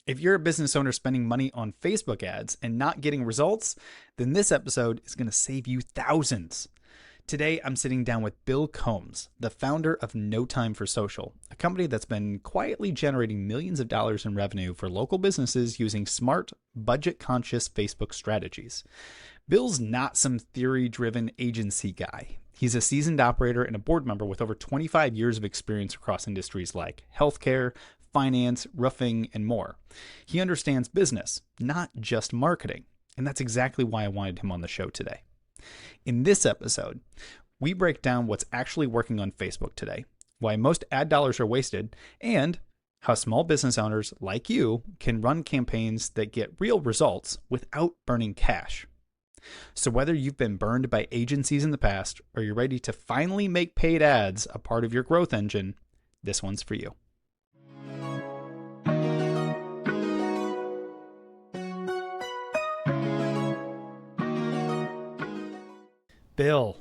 If you're a business owner spending money on Facebook ads and not getting results, then this episode is going to save you thousands. Today, I'm sitting down with Bill Combs, the founder of No Time for Social, a company that's been quietly generating millions of dollars in revenue for local businesses using smart, budget conscious Facebook strategies. Bill's not some theory driven agency guy. He's a seasoned operator and a board member with over 25 years of experience across industries like healthcare, finance, roofing, and more. He understands business, not just marketing. And that's exactly why I wanted him on the show today. In this episode, we break down what's actually working on Facebook today, why most ad dollars are wasted, and how small business owners like you can run campaigns that get real results without burning cash. So whether you've been burned by agencies in the past or you're ready to finally make paid ads a part of your growth engine, this one's for you. Bill,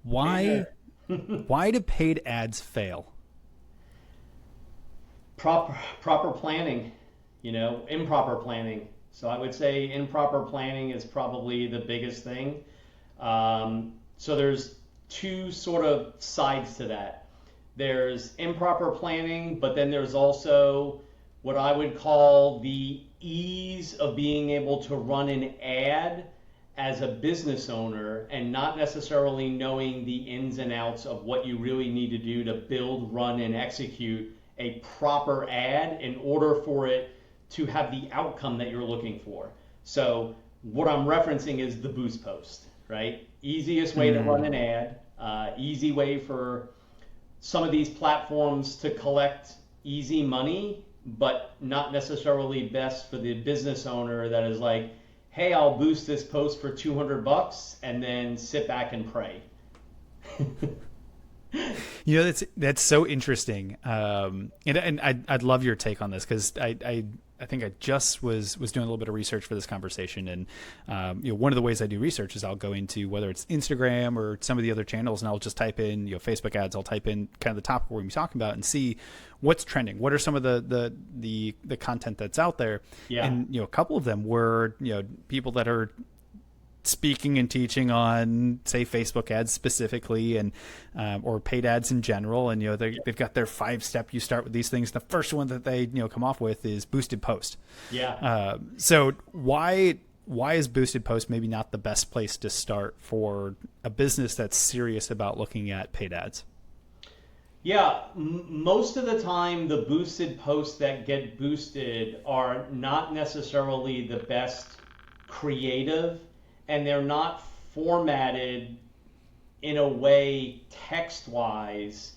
why do paid ads fail? Proper planning, improper planning. So I would say improper planning is probably the biggest thing. So there's two sort of sides to that. There's improper planning, but then there's also what I would call the ease of being able to run an ad as a business owner and not necessarily knowing the ins and outs of what you really need to do to build, run, and execute a proper ad in order for it to have the outcome that you're looking for. So what I'm referencing is the boost post, right? Easiest way to run an ad, easy way for some of these platforms to collect easy money, but not necessarily best for the business owner that is like, hey, I'll boost this post for $200 and then sit back and pray. That's so interesting, and I'd love your take on this because I think I just was doing a little bit of research for this conversation, and one of the ways I do research is I'll go into whether it's Instagram or some of the other channels, and I'll just type in Facebook ads. I'll type in kind of the topic we're going to be talking about and see what's trending. What are some of the content that's out there? Yeah. And a couple of them were people that are speaking and teaching on, say, Facebook ads specifically, and or paid ads in general, and they've got their 5-step. You start with these things. The first one that they come off with is boosted post. Yeah. So why is boosted post maybe not the best place to start for a business that's serious about looking at paid ads? Yeah, most of the time the boosted posts that get boosted are not necessarily the best creative, and they're not formatted in a way text-wise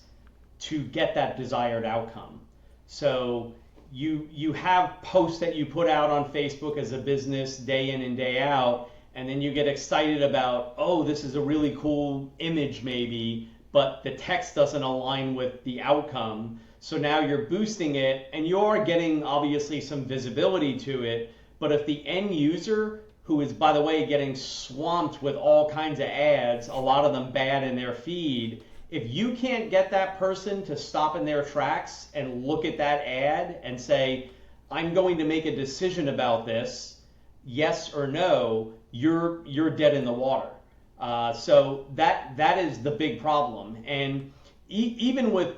to get that desired outcome. So you have posts that you put out on Facebook as a business day in and day out, and then you get excited about, oh, this is a really cool image maybe, but the text doesn't align with the outcome. So now you're boosting it, and you're getting obviously some visibility to it, but if the end user, who is, by the way, getting swamped with all kinds of ads, a lot of them bad in their feed, if you can't get that person to stop in their tracks and look at that ad and say, I'm going to make a decision about this, yes or no, you're dead in the water. So that is the big problem. And even with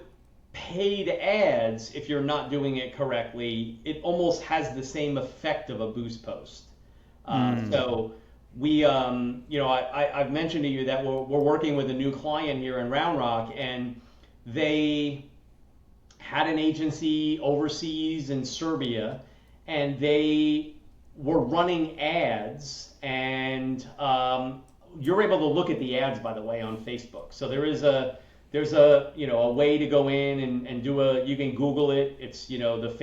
paid ads, if you're not doing it correctly, it almost has the same effect of a boost post. So we, I've mentioned to you that we're working with a new client here in Round Rock, and they had an agency overseas in Serbia, and they were running ads, and you're able to look at the ads, by the way, on Facebook. So there's a way to go in and you can Google it. It's the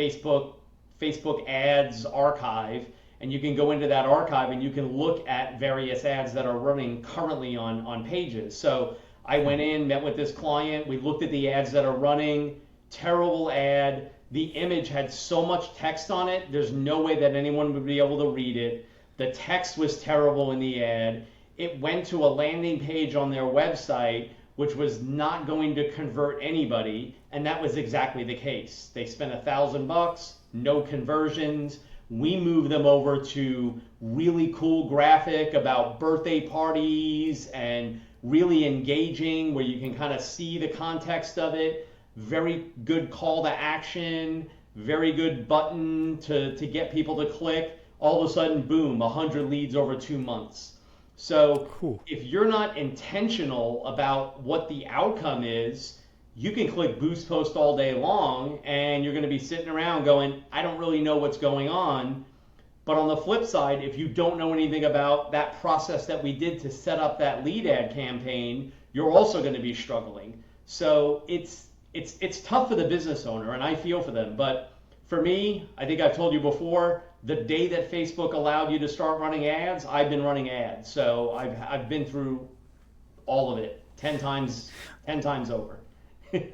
Facebook ads archive. And you can go into that archive and you can look at various ads that are running currently on pages. So I went in, met with this client, we looked at the ads that are running, terrible ad. The image had so much text on it, there's no way that anyone would be able to read it. The text was terrible in the ad. It went to a landing page on their website, which was not going to convert anybody, and that was exactly the case. They spent $1,000, no conversions. We move them over to really cool graphic about birthday parties and really engaging where you can kind of see the context of it. Very good call to action, very good button to get people to click. All of a sudden, boom, 100 leads over 2 months. So Cool. if you're not intentional about what the outcome is, you can click boost post all day long and you're going to be sitting around going, I don't really know what's going on. But on the flip side, if you don't know anything about that process that we did to set up that lead ad campaign, you're also going to be struggling. So it's tough for the business owner, and I feel for them. But for me, I think I've told you before, the day that Facebook allowed you to start running ads, I've been running ads. So I've been through all of it 10 times over.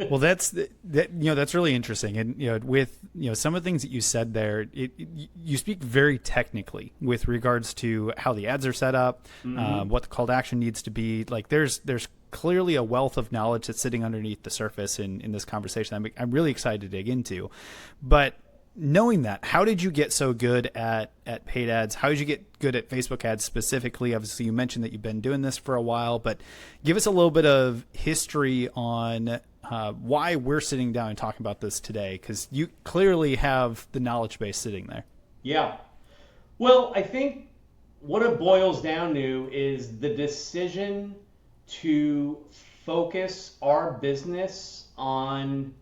Well, that's that's really interesting, and with some of the things that you said there, you speak very technically with regards to how the ads are set up, what the call to action needs to be. Like, there's clearly a wealth of knowledge that's sitting underneath the surface in this conversation. I'm really excited to dig into, but knowing that, how did you get so good at paid ads? How did you get good at Facebook ads specifically? Obviously, you mentioned that you've been doing this for a while, but give us a little bit of history on why we're sitting down and talking about this today, because you clearly have the knowledge base sitting there. Yeah. Well, I think what it boils down to is the decision to focus our business on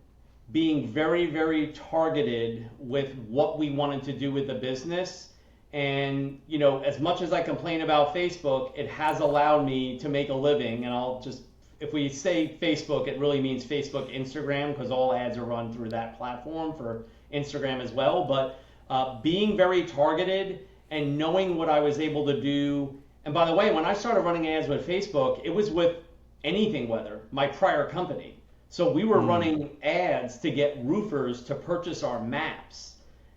being very, very targeted with what we wanted to do with the business. And, as much as I complain about Facebook, it has allowed me to make a living. And if we say Facebook, it really means Facebook, Instagram, because all ads are run through that platform for Instagram as well. But being very targeted and knowing what I was able to do. And by the way, when I started running ads with Facebook, it was with Anything Weather, my prior company. So we were running ads to get roofers to purchase our maps.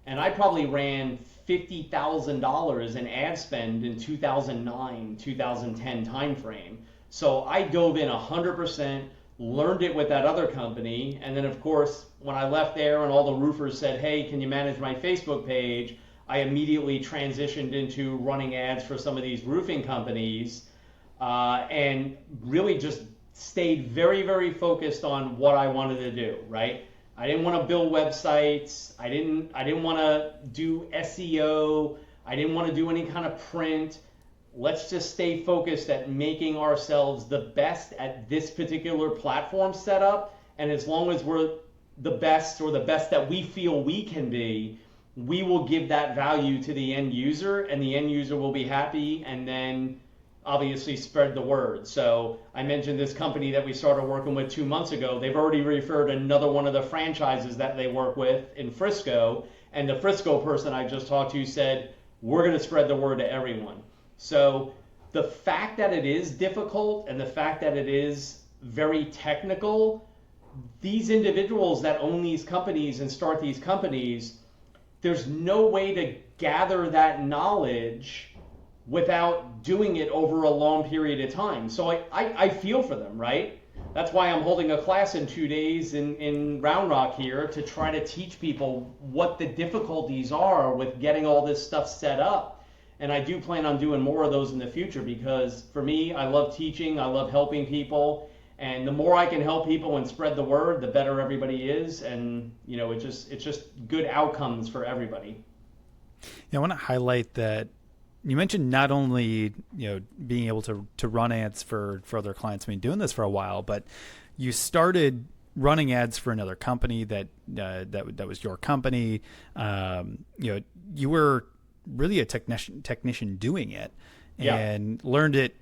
And I probably ran $50,000 in ad spend in 2009, 2010 timeframe. So I dove in 100%, learned it with that other company. And then, of course, when I left there and all the roofers said, hey, can you manage my Facebook page? I immediately transitioned into running ads for some of these roofing companies and really just stayed very, very focused on what I wanted to do, right? I didn't want to build websites. I didn't want to do SEO. I didn't want to do any kind of print. Let's just stay focused at making ourselves the best at this particular platform setup. And as long as we're the best, or the best that we feel we can be, we will give that value to the end user, and the end user will be happy, and then obviously spread the word. So I mentioned this company that we started working with 2 months ago. They've already referred another one of the franchises that they work with in Frisco, and the Frisco person I just talked to said, we're going to spread the word to everyone. So the fact that it is difficult and the fact that it is very technical, these individuals that own these companies and start these companies, there's no way to gather that knowledge without doing it over a long period of time. So I feel for them, right? That's why I'm holding a class in 2 days in Round Rock here to try to teach people what the difficulties are with getting all this stuff set up. And I do plan on doing more of those in the future, because for me, I love teaching, I love helping people. And the more I can help people and spread the word, the better everybody is. And, it's just good outcomes for everybody. I want to highlight that you mentioned not only being able to run ads for other clients. I mean, doing this for a while, but you started running ads for another company that was your company. You were really a technician doing it, and learned it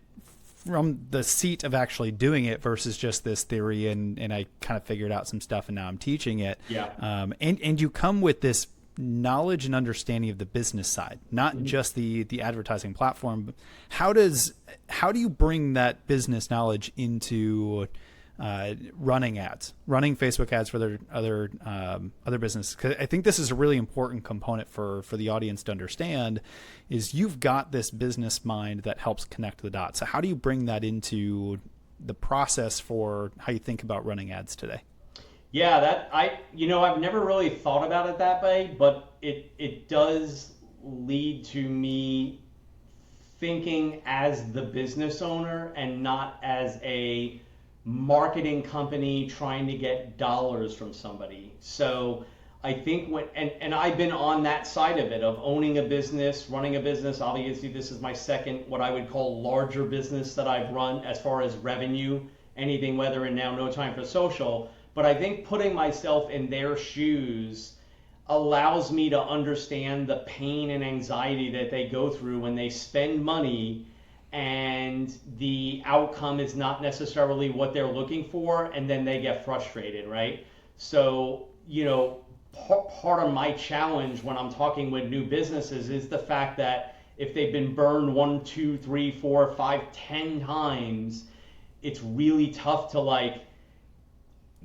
from the seat of actually doing it versus just this theory. And I kind of figured out some stuff, and now I'm teaching it. Yeah. And you come with this knowledge and understanding of the business side, not just the advertising platform. How do you bring that business knowledge into running Facebook ads for their other business? 'Cause I think this is a really important component for the audience to understand, is you've got this business mind that helps connect the dots. So how do you bring that into the process for how you think about running ads today? Yeah, I've never really thought about it that way, but it does lead to me thinking as the business owner and not as a marketing company trying to get dollars from somebody. So I think and I've been on that side of it, of owning a business, running a business. Obviously, this is my second, what I would call larger business that I've run as far as revenue, anything, whether in now No Time for Social. But I think putting myself in their shoes allows me to understand the pain and anxiety that they go through when they spend money and the outcome is not necessarily what they're looking for, and then they get frustrated, right? So, part of my challenge when I'm talking with new businesses is the fact that if they've been burned 1, 2, 3, 4, 5, 10 times, it's really tough to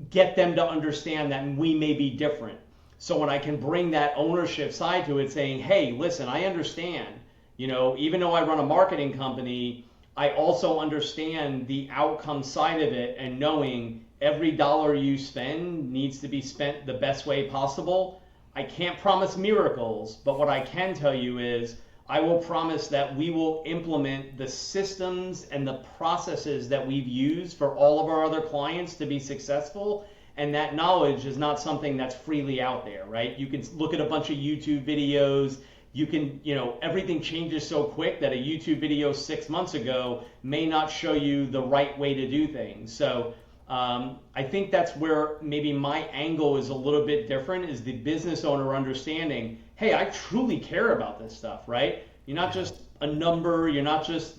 get them to understand that we may be different. So when I can bring that ownership side to it, saying, hey, listen, I understand, even though I run a marketing company, I also understand the outcome side of it, and knowing every dollar you spend needs to be spent the best way possible. I can't promise miracles, but what I can tell you is I will promise that we will implement the systems and the processes that we've used for all of our other clients to be successful. And that knowledge is not something that's freely out there, right? You can look at a bunch of YouTube videos. You can, everything changes so quick that a YouTube video 6 months ago may not show you the right way to do things. So I think that's where maybe my angle is a little bit different, is the business owner understanding, hey, I truly care about this stuff, right? You're not just a number. You're not just,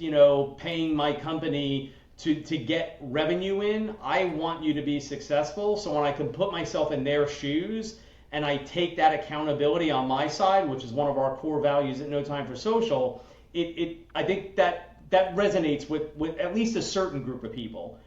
paying my company to get revenue in. I want you to be successful. So when I can put myself in their shoes and I take that accountability on my side, which is one of our core values at No Time for Social, I think that resonates with at least a certain group of people.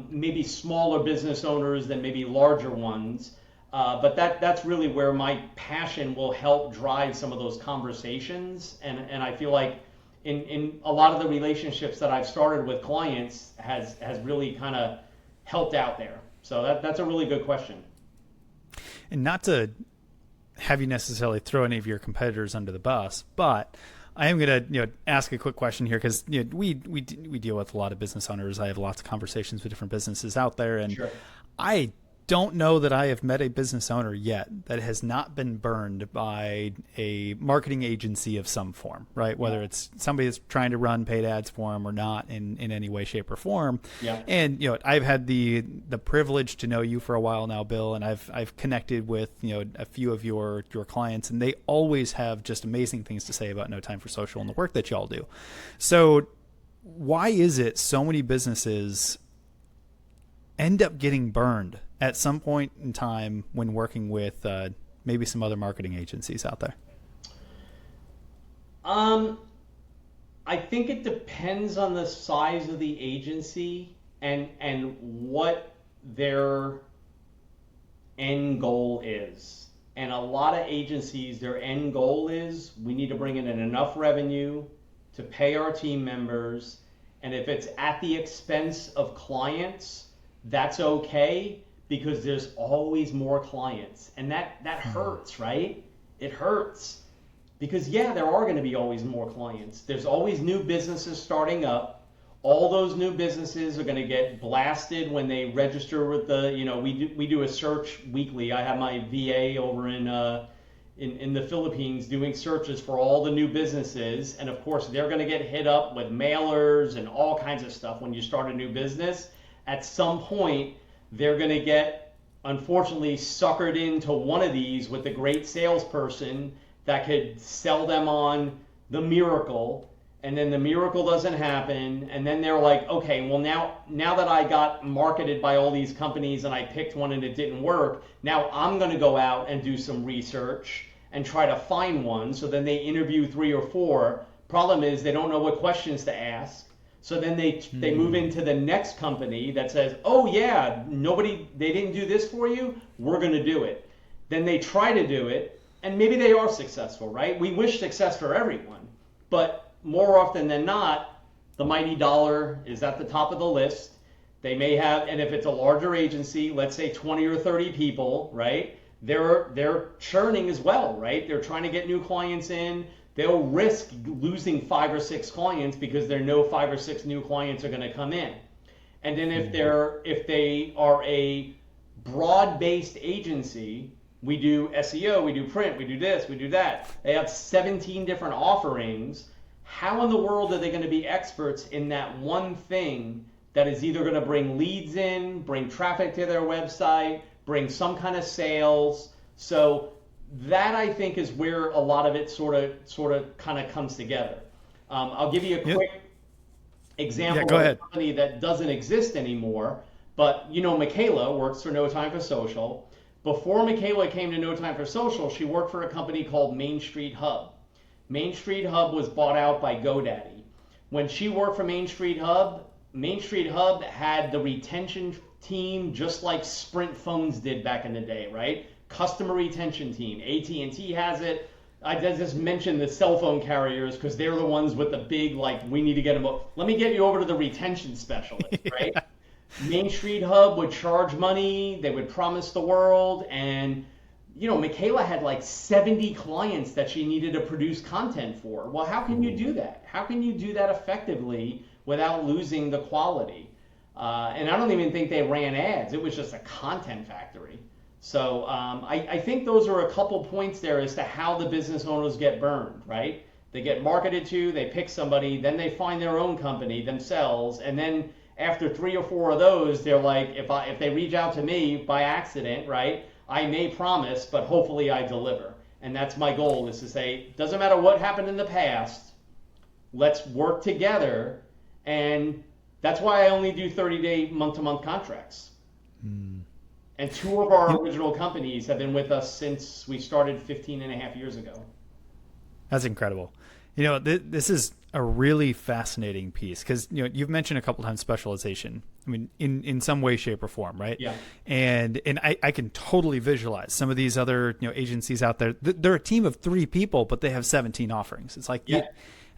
Maybe smaller business owners than maybe larger ones. But that's really where my passion will help drive some of those conversations. And I feel like in a lot of the relationships that I've started with clients has really kind of helped out there. So that's a really good question. And not to have you necessarily throw any of your competitors under the bus, but I am going to ask a quick question here, because we deal with a lot of business owners. I have lots of conversations with different businesses out there, and Sure. I don't know that I have met a business owner yet that has not been burned by a marketing agency of some form, right? Whether it's somebody that's trying to run paid ads for them or not in any way, shape, or form. Yeah. And I've had the privilege to know you for a while now, Bill, and I've connected with a few of your clients, and they always have just amazing things to say about No Time for Social and the work that y'all do. So why is it so many businesses end up getting burned at some point in time when working with maybe some other marketing agencies out there? I think it depends on the size of the agency and what their end goal is. And a lot of agencies, their end goal is, we need to bring in enough revenue to pay our team members. And if it's at the expense of clients, that's okay, because there's always more clients. And that hurts, right? It hurts. Because there are going to be always more clients. There's always new businesses starting up. All those new businesses are going to get blasted when they register with the, we do a search weekly. I have my VA over in the Philippines doing searches for all the new businesses. And of course, they're going to get hit up with mailers and all kinds of stuff when you start a new business. At some point, they're going to get, unfortunately, suckered into one of these with a great salesperson that could sell them on the miracle, and then the miracle doesn't happen, and then they're like, okay, well now that I got marketed by all these companies and I picked one and it didn't work, now I'm going to go out and do some research and try to find one. So then they interview 3 or 4. Problem is they don't know what questions to ask. So then they move into the next company that says, oh yeah, they didn't do this for you, we're going to do it. Then they try to do it, and maybe they are successful, right? We wish success for everyone, but more often than not, the mighty dollar is at the top of the list. They may have, and if it's a larger agency, let's say 20 or 30 people, right? They're churning as well, right? They're trying to get new clients in. They'll risk losing 5 or 6 clients because they know 5 or 6 new clients are going to come in. And then if they are a broad-based agency, we do SEO, we do print, we do this, we do that. They have 17 different offerings. How in the world are they going to be experts in that one thing that is either going to bring leads in, bring traffic to their website, bring some kind of sales? So that, I think, is where a lot of it sort of kind of comes together. I'll give you a quick example of a company that doesn't exist anymore, but Michaela works for No Time for Social. Before Michaela came to No Time for Social, she worked for a company called Main Street Hub. Main Street Hub was bought out by GoDaddy. When she worked for Main Street Hub had the retention team just like Sprint phones did back in the day, right? Customer retention team. AT&T has it. I just mentioned the cell phone carriers because they're the ones with the big, like, we need to get them. Let me get you over to the retention specialist, right? Main Street Hub would charge money. They would promise the world. And, Michaela had like 70 clients that she needed to produce content for. Well, how can you do that? How can you do that effectively without losing the quality? And I don't even think they ran ads. It was just a content factory. So I think those are a couple points there as to how the business owners get burned, right? They get marketed to, they pick somebody, then they find their own company themselves, and then after 3 or 4 of those, they're like, if they reach out to me by accident, right, I may promise, but hopefully I deliver. And that's my goal, is to say, doesn't matter what happened in the past, let's work together. And that's why I only do 30-day month-to-month contracts. And 2 of our original companies have been with us since we started 15 and a half years ago. That's incredible. This is a really fascinating piece because, you've mentioned a couple times specialization. I mean, in some way, shape, or form, right? Yeah. And I can totally visualize some of these other, agencies out there. They're a team of 3 people, but they have 17 offerings. It's like,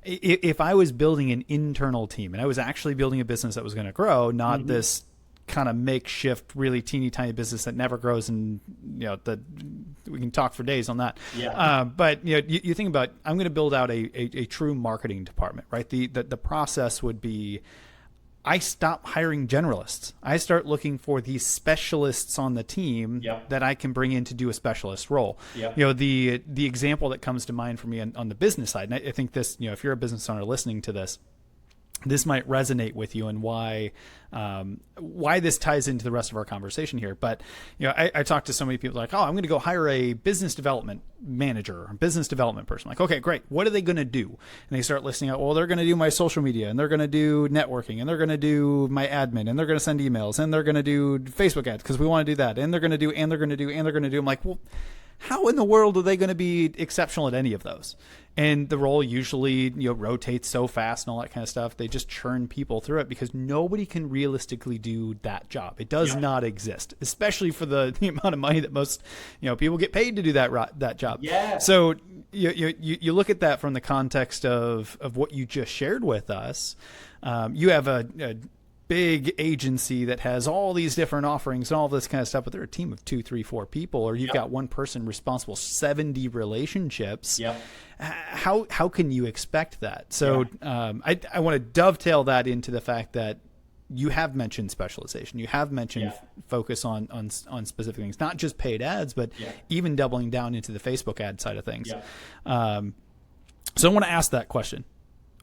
if I was building an internal team and I was actually building a business that was going to grow, not this kind of makeshift, really teeny tiny business that never grows, and we can talk for days on that. But you think about, I'm going to build out a true marketing department, right? The process would be, I stop hiring generalists. I start looking for these specialists on the team that I can bring in to do a specialist role. The example that comes to mind for me on the business side, and I think this, if you're a business owner listening to this, this might resonate with you, and why this ties into the rest of our conversation here. But I talk to so many people like, oh, I'm going to go hire a business development manager or business development person. Like, okay, great. What are they going to do? And they start listing out, well, they're going to do my social media, and they're going to do networking, and they're going to do my admin, and they're going to send emails, and they're going to do Facebook ads because we want to do that, and they're going to do, and they're going to do, and they're going to do. I'm like, well, how in the world are they going to be exceptional at any of those? And the role usually, rotates so fast and all that kind of stuff. They just churn people through it because nobody can realistically do that job. It does not exist, especially for the amount of money that most, people get paid to do that job. Yeah. So you look at that from the context of what you just shared with us. You have a big agency that has all these different offerings and all this kind of stuff, but they're a team of 2, 3, 4 people, or you've got one person responsible 70 relationships. How can you expect that? So I want to dovetail that into the fact that you have mentioned specialization. You have mentioned focus on specific things, not just paid ads, but even doubling down into the Facebook ad side of things. So I want to ask that question.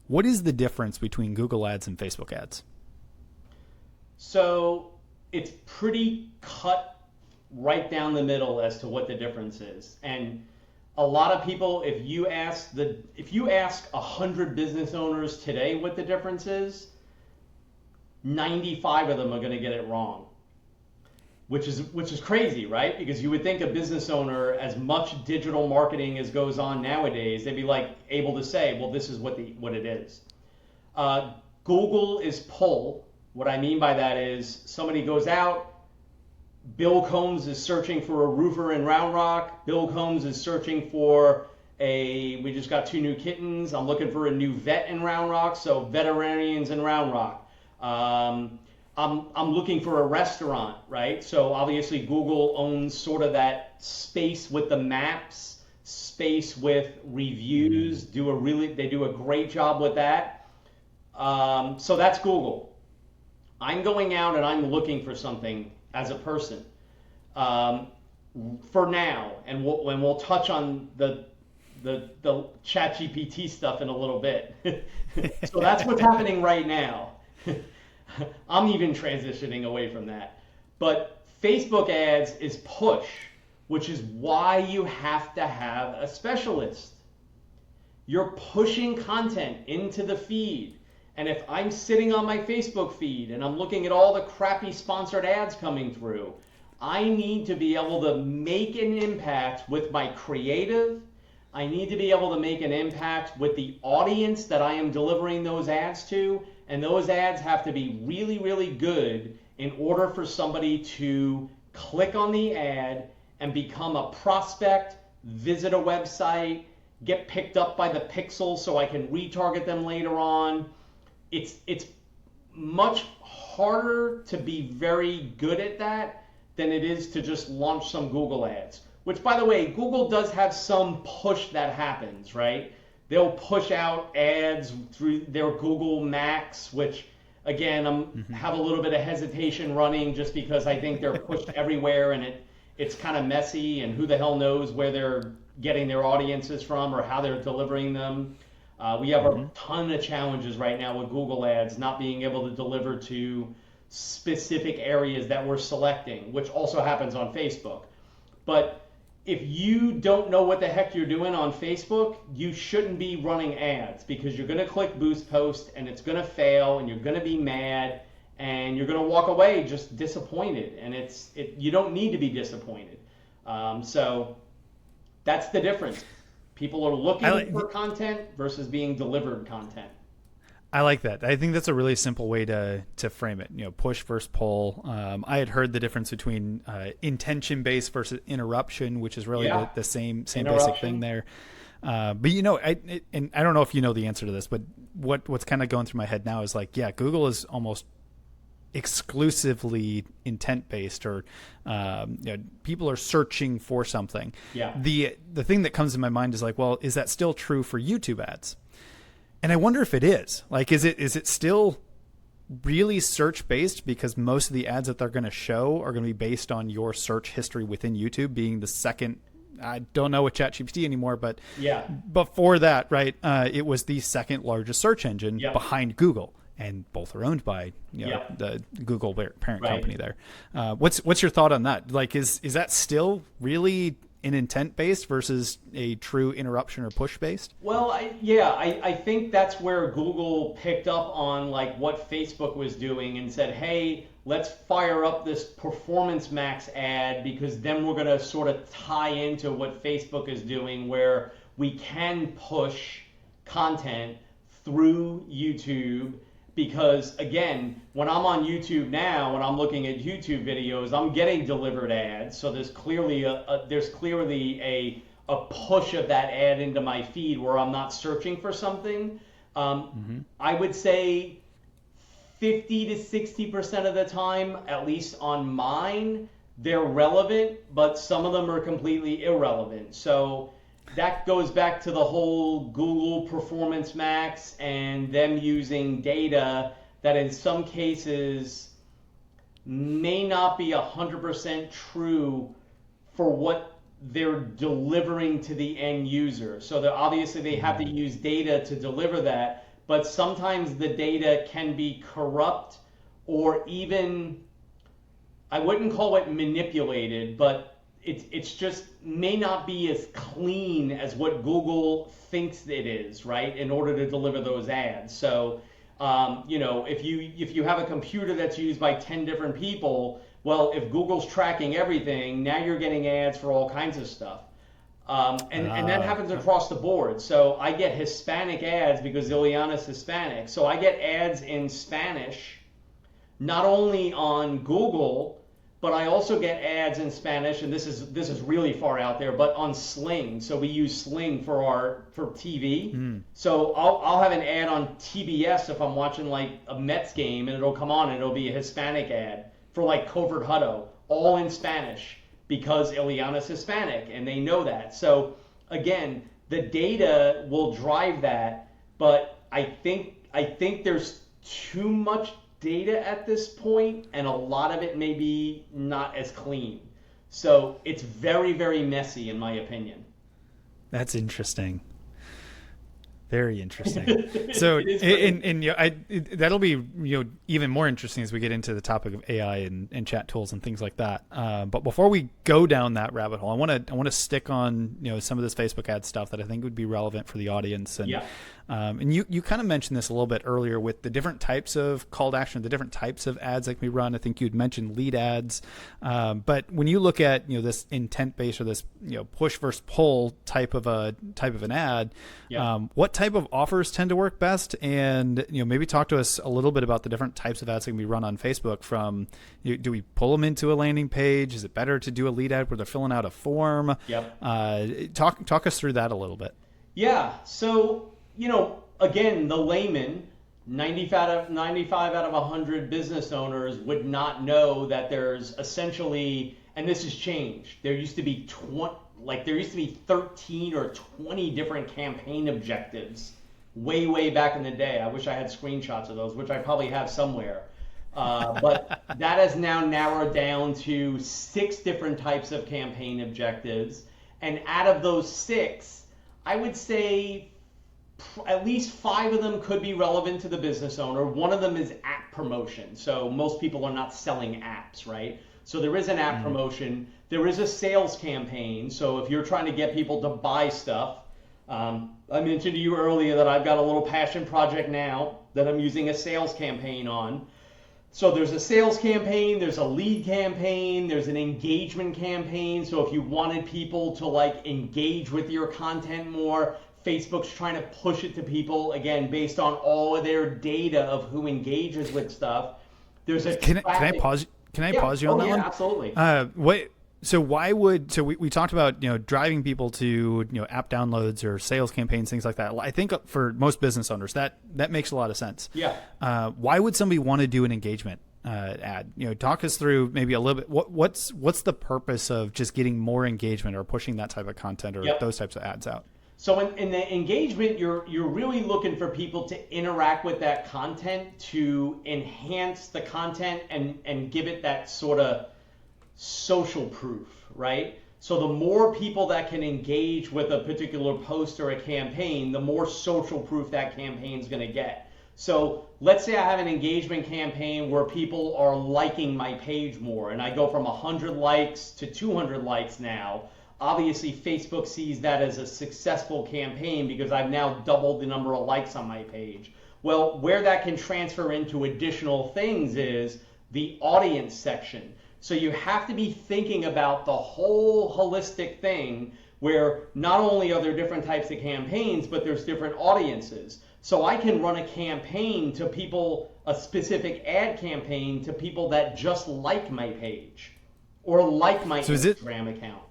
What is the difference between Google ads and Facebook ads? So it's pretty cut right down the middle as to what the difference is. And a lot of people, if you ask 100 business owners today what the difference is, 95 of them are going to get it wrong, which is crazy, right? Because you would think a business owner, as much digital marketing as goes on nowadays, they'd be like able to say, well, this is what it is. Google is pull. What I mean by that is somebody goes out, Bill Combs is searching for a roofer in Round Rock. Bill Combs is searching for we just got 2 new kittens. I'm looking for a new vet in Round Rock, so veterinarians in Round Rock. I'm looking for a restaurant, right? So obviously Google owns sort of that space with the maps, space with reviews. They do a great job with that. So that's Google. I'm going out and I'm looking for something as a person. Um, for now, and we'll touch on the ChatGPT stuff in a little bit. So that's what's happening right now. I'm even transitioning away from that. But Facebook ads is push, which is why you have to have a specialist. You're pushing content into the feed. And if I'm sitting on my Facebook feed and I'm looking at all the crappy sponsored ads coming through, I need to be able to make an impact with my creative. I need to be able to make an impact with the audience that I am delivering those ads to. And those ads have to be really, really good in order for somebody to click on the ad and become a prospect, visit a website, get picked up by the pixel so I can retarget them later on. It's much harder to be very good at that than it is to just launch some Google ads. Which, by the way, Google does have some push that happens, right? They'll push out ads through their Google Max, which, again, have a little bit of hesitation running just because I think they're pushed everywhere and it's kind of messy, and who the hell knows where they're getting their audiences from or how they're delivering them. We have a ton of challenges right now with Google ads not being able to deliver to specific areas that we're selecting, which also happens on Facebook. But if you don't know what the heck you're doing on Facebook, you shouldn't be running ads, because you're going to click boost post and it's going to fail and you're going to be mad and you're going to walk away just disappointed. And you don't need to be disappointed. So that's the difference. People are looking for content versus being delivered content. I like that. I think that's a really simple way to frame it. Push versus pull. I had heard the difference between intention based versus interruption, which is really the same basic thing there. But and I don't know if you know the answer to this, but what's kind of going through my head now is like, Google is almost exclusively intent based, or people are searching for something. The thing that comes to my mind is like, well, is that still true for YouTube ads? And I wonder if it is. Like, is it still really search based, because most of the ads that they're going to show are going to be based on your search history within YouTube being the second. I don't know with ChatGPT anymore, but before that, right, it was the second largest search engine behind Google. And both are owned by the Google parent company there. What's your thought on that? Like, is that still really an intent based versus a true interruption or push based? Well, I think that's where Google picked up on like what Facebook was doing and said, hey, let's fire up this Performance Max ad, because then we're going to sort of tie into what Facebook is doing, where we can push content through YouTube. Because again, when I'm on YouTube now, when I'm looking at YouTube videos, I'm getting delivered ads. So there's clearly a push of that ad into my feed where I'm not searching for something. I would say 50 to 60% of the time, at least on mine, they're relevant, but some of them are completely irrelevant. So that goes back to the whole Google Performance Max and them using data that in some cases may not be 100% true for what they're delivering to the end user. So obviously they have to use data to deliver that, but sometimes the data can be corrupt, or even, I wouldn't call it manipulated, but it's just may not be as clean as what Google thinks it is, right, in order to deliver those ads. So, if you have a computer that's used by 10 different people, well, if Google's tracking everything, now you're getting ads for all kinds of stuff. And that happens across the board. So I get Hispanic ads because Ileana's Hispanic. So I get ads in Spanish, not only on Google, but I also get ads in Spanish, and this is really far out there, but on Sling. So we use Sling for TV. So I'll have an ad on TBS if I'm watching like a Mets game, and it'll come on and it'll be a Hispanic ad for like Covert Hutto, all in Spanish because Ileana's Hispanic and they know that. So again, the data will drive that, but I think there's too much data at this point, and a lot of it may be not as clean. So it's very, very messy, in my opinion. That's interesting. Very interesting. So, that'll be even more interesting as we get into the topic of AI and chat tools and things like that. But before we go down that rabbit hole, I want to stick on some of this Facebook ad stuff that I think would be relevant for the audience. And and you kind of mentioned this a little bit earlier with the different types of call to action, the different types of ads that can be run. I think you'd mentioned lead ads, but when you look at this intent based or this push versus pull type of an ad, what type of offers tend to work best? And maybe talk to us a little bit about the different types of ads that can be run on Facebook. From do we pull them into a landing page? Is it better to do a lead ad where they're filling out a form? Talk us through that a little bit. So again, the layman, 95 out of 100 business owners would not know that there's essentially, and this has changed. There used to be 13 or 20 different campaign objectives way back in the day. I wish I had screenshots of those, which I probably have somewhere. But that has now narrowed down to 6 different types of campaign objectives. And out of those 6, I would say at least 5 of them could be relevant to the business owner. One of them is app promotion. So most people are not selling apps, right? So there is an app promotion. There is a sales campaign. So if you're trying to get people to buy stuff, I mentioned to you earlier that I've got a little passion project now that I'm using a sales campaign on. So there's a sales campaign, there's a lead campaign, there's an engagement campaign. So if you wanted people to engage with your content more, Facebook's trying to push it to people, again, based on all of their data of who engages with stuff. There's a Can I pause you on that one? Absolutely. So we talked about driving people to app downloads or sales campaigns, things like that. I think for most business owners that makes a lot of sense. Why would somebody want to do an engagement ad? Talk us through maybe a little bit. What's the purpose of just getting more engagement or pushing that type of content or those types of ads out? So in the engagement, you're really looking for people to interact with that content to enhance the content and give it that sort of social proof, right? So the more people that can engage with a particular post or a campaign, the more social proof that campaign is going to get. So let's say I have an engagement campaign where people are liking my page more, and I go from 100 likes to 200 likes now. Obviously, Facebook sees that as a successful campaign because I've now doubled the number of likes on my page. Well, where that can transfer into additional things is the audience section. So you have to be thinking about the whole holistic thing where not only are there different types of campaigns, but there's different audiences. So I can run a campaign to people, a specific ad campaign to people that just like my page or like my Instagram account.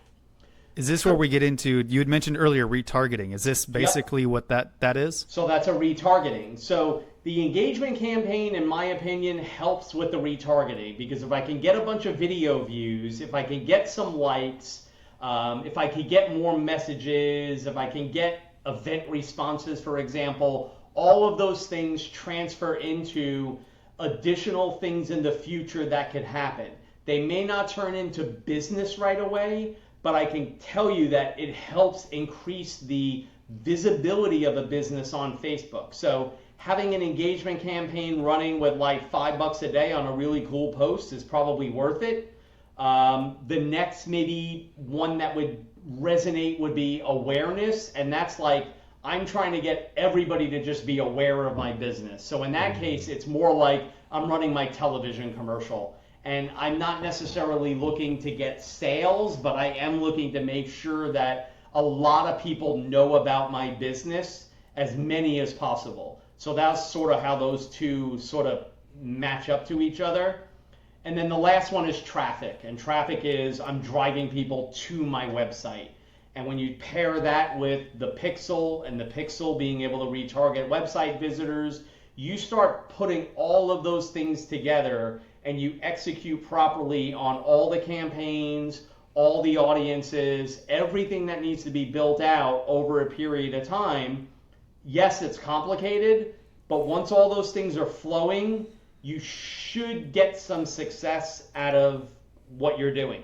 Is this where we get into, you had mentioned earlier, retargeting. Is this basically what that is? So that's a retargeting. So the engagement campaign, in my opinion, helps with the retargeting because if I can get a bunch of video views, if I can get some likes, if I can get more messages, if I can get event responses, for example, all of those things transfer into additional things in the future that could happen. They may not turn into business right away, but I can tell you that it helps increase the visibility of a business on Facebook. So having an engagement campaign running with like $5 a day on a really cool post is probably worth it. The next maybe one that would resonate would be awareness, and that's like I'm trying to get everybody to just be aware of my business. So in that case, it's more like I'm running my television commercial. And I'm not necessarily looking to get sales, but I am looking to make sure that a lot of people know about my business, as many as possible. So that's sort of how those two sort of match up to each other. And then the last one is traffic. And traffic is I'm driving people to my website. And when you pair that with the pixel and the pixel being able to retarget website visitors, you start putting all of those things together and you execute properly on all the campaigns, all the audiences, everything that needs to be built out over a period of time. Yes, it's complicated, but once all those things are flowing, you should get some success out of what you're doing.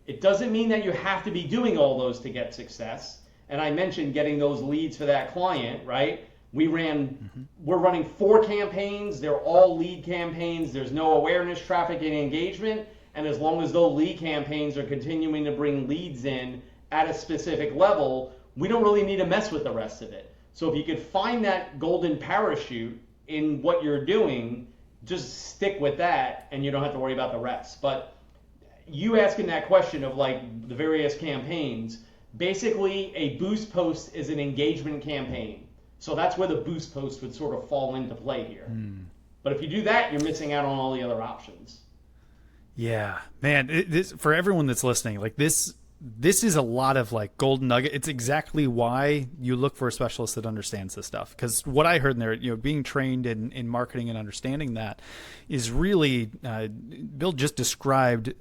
It doesn't mean that you have to be doing all those to get success. And I mentioned getting those leads for that client, right? We're running 4 campaigns. They're all lead campaigns. There's no awareness, traffic, and engagement. And as long as those lead campaigns are continuing to bring leads in at a specific level, we don't really need to mess with the rest of it. So if you could find that golden parachute in what you're doing, just stick with that and you don't have to worry about the rest. But you asking that question of like the various campaigns, basically a boost post is an engagement campaign. So that's where the boost post would sort of fall into play here. But if you do that, you're missing out on all the other options. Yeah, man, this, for everyone that's listening, like this is a lot of like golden nugget. It's exactly why you look for a specialist that understands this stuff. Because what I heard in there, being trained in marketing and understanding that is really, Bill just described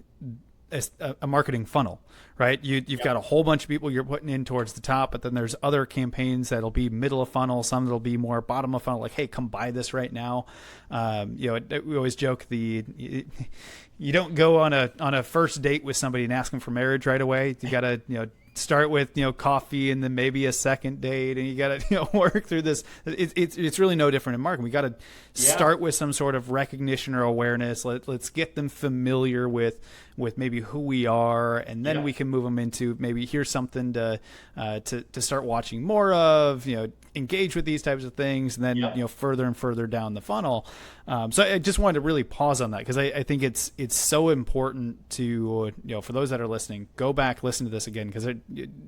a marketing funnel, right? You've got a whole bunch of people you're putting in towards the top, but then there's other campaigns that'll be middle of funnel, some that'll be more bottom of funnel, like, hey, come buy this right now. We always joke you don't go on a first date with somebody and ask them for marriage right away. You got to, start with, coffee and then maybe a second date, and you got to, work through this. It's really no different in marketing. We got to start with some sort of recognition or awareness. Let's get them familiar with maybe who we are, and then we can move them into maybe here's something to start watching more of, engage with these types of things, and then, further and further down the funnel. So I just wanted to really pause on that because I think it's so important to, for those that are listening, go back, listen to this again, because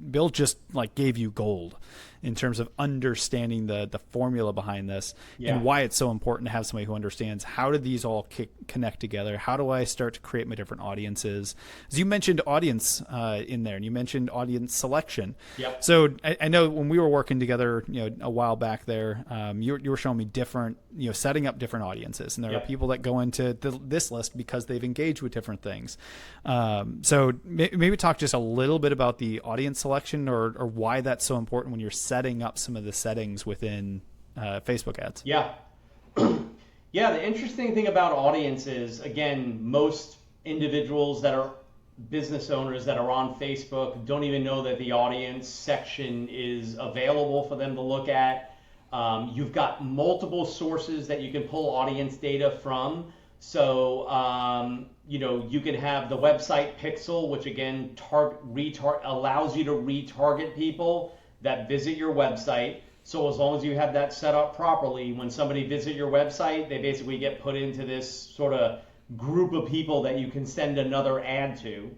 Bill just like gave you gold in terms of understanding the formula behind this and why it's so important to have somebody who understands how do these all connect together. How do I start to create my different audiences? As you mentioned audience in there, and you mentioned audience selection. Yep. So I know when we were working together, a while back there, you were showing me different, setting up different audiences, and there are people that go into this list because they've engaged with different things. So maybe talk just a little bit about the audience selection or why that's so important when you're setting up some of the settings within Facebook ads. Yeah. Yeah, the interesting thing about audiences, again, most individuals that are business owners that are on Facebook don't even know that the audience section is available for them to look at. You've got multiple sources that you can pull audience data from. So, you can have the website pixel, which again allows you to retarget people that visit your website. So as long as you have that set up properly, when somebody visits your website, they basically get put into this sort of group of people that you can send another ad to.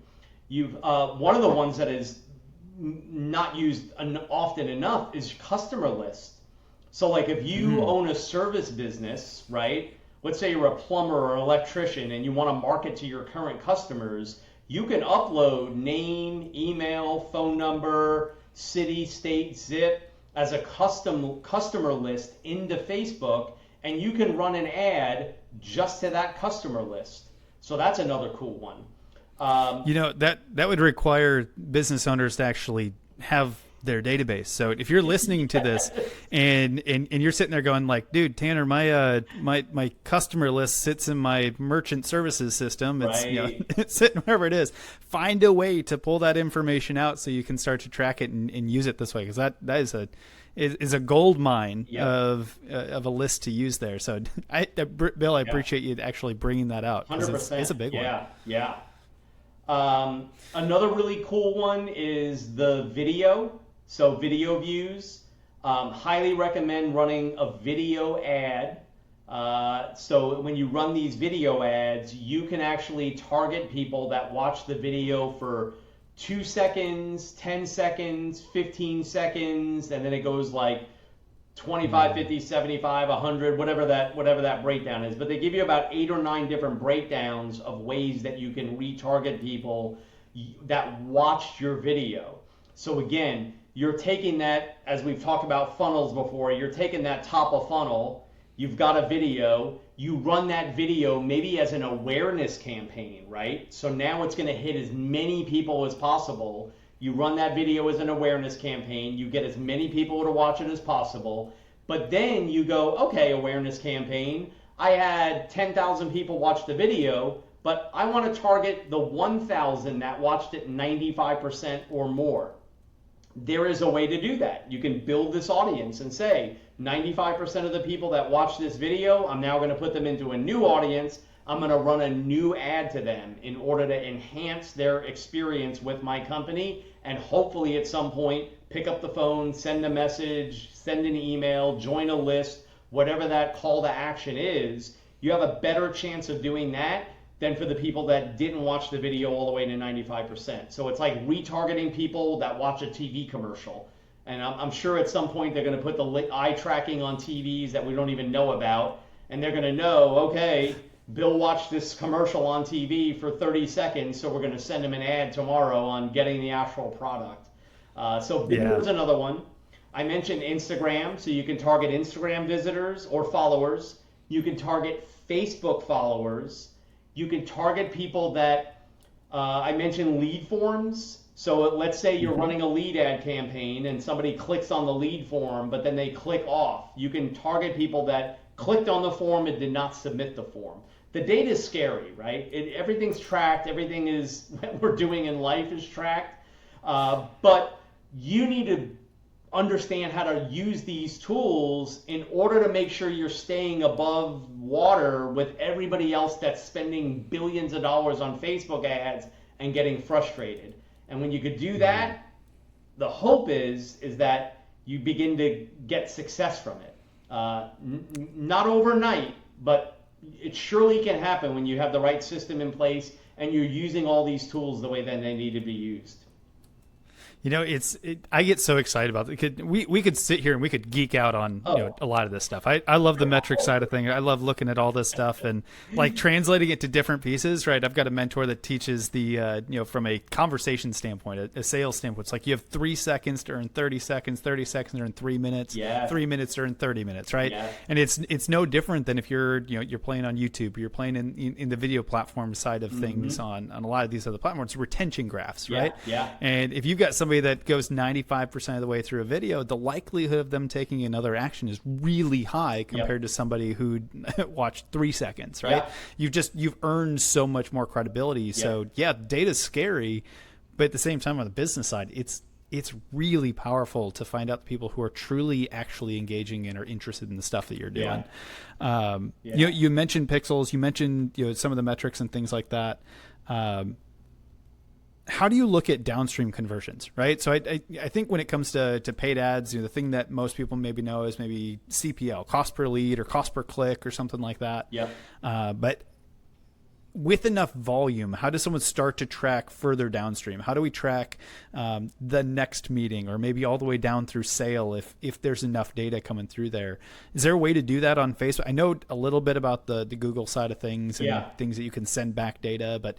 You've one of the ones that is not used often enough is customer list. So like if you own a service business, right? Let's say you're a plumber or an electrician and you want to market to your current customers, you can upload name, email, phone number, city, state, zip as a custom customer list into Facebook, and you can run an ad just to that customer list. So that's another cool one. That would require business owners to actually have their database. So if you're listening to this and you're sitting there going like, dude, Tanner, my customer list sits in my merchant services system. It's, it's sitting wherever it is. Find a way to pull that information out so you can start to track it and use it this way. Cause that is a gold mine of a list to use there. So Bill, I appreciate you actually bringing that out. 100%. It's a big one. Yeah. Another really cool one is the video. So video views, highly recommend running a video ad. So when you run these video ads, you can actually target people that watch the video for 2 seconds, 10 seconds, 15 seconds, and then it goes like 25, 50, 75, 100, whatever that breakdown is. But they give you about 8 or 9 different breakdowns of ways that you can retarget people that watched your video. So again, you're taking that, as we've talked about funnels before, you're taking that top of funnel, you've got a video, you run that video maybe as an awareness campaign, right? So now it's going to hit as many people as possible. You run that video as an awareness campaign, you get as many people to watch it as possible, but then you go, okay, awareness campaign, I had 10,000 people watch the video, but I want to target the 1,000 that watched it 95% or more. There is a way to do that. You can build this audience and say, 95% of the people that watch this video, I'm now going to put them into a new audience. I'm going to run a new ad to them in order to enhance their experience with my company, and hopefully at some point pick up the phone, send a message, send an email, join a list, whatever that call to action is. You have a better chance of doing that than for the people that didn't watch the video all the way to 95%. So it's like retargeting people that watch a TV commercial. And I'm sure at some point they're going to put the eye tracking on TVs that we don't even know about, and they're going to know, okay, Bill watched this commercial on TV for 30 seconds, so we're going to send him an ad tomorrow on getting the actual product. So video is another one. I mentioned Instagram, so you can target Instagram visitors or followers. You can target Facebook followers. You can target people that, I mentioned lead forms. So let's say you're running a lead ad campaign and somebody clicks on the lead form, but then they click off. You can target people that clicked on the form and did not submit the form. The data is scary, right? Everything's tracked. Everything is that we're doing in life is tracked. But you need to understand how to use these tools in order to make sure you're staying above water with everybody else that's spending billions of dollars on Facebook ads and getting frustrated. And when you could do that, the hope is that you begin to get success from it. Not overnight, but it surely can happen when you have the right system in place and you're using all these tools the way that they need to be used. You know, I get so excited about it. We could sit here and we could geek out on a lot of this stuff. I love the metric side of things. I love looking at all this stuff and like translating it to different pieces, right? I've got a mentor that teaches the, from a conversation standpoint, a sales standpoint. It's like you have 3 seconds to earn 30 seconds, 30 seconds to earn 3 minutes, 3 minutes to earn 30 minutes, right? Yeah. And it's no different than if you're playing on YouTube, or you're playing in the video platform side of things on a lot of these other platforms, retention graphs, right? Yeah. And if you've got somebody that goes 95% of the way through a video, the likelihood of them taking another action is really high compared to somebody who watched 3 seconds, right? You've earned so much more credibility. So data's scary, but at the same time on the business side, it's really powerful to find out the people who are truly actually engaging and are interested in the stuff that you're doing. You mentioned pixels, you mentioned some of the metrics and things like that. How do you look at downstream conversions, right? So I think when it comes to paid ads, the thing that most people maybe know is maybe CPL, cost per lead or cost per click or something like that. But with enough volume, how does someone start to track further downstream? How do we track the next meeting, or maybe all the way down through sale if there's enough data coming through there? Is there a way to do that on Facebook? I know a little bit about the Google side of things and things that you can send back data, but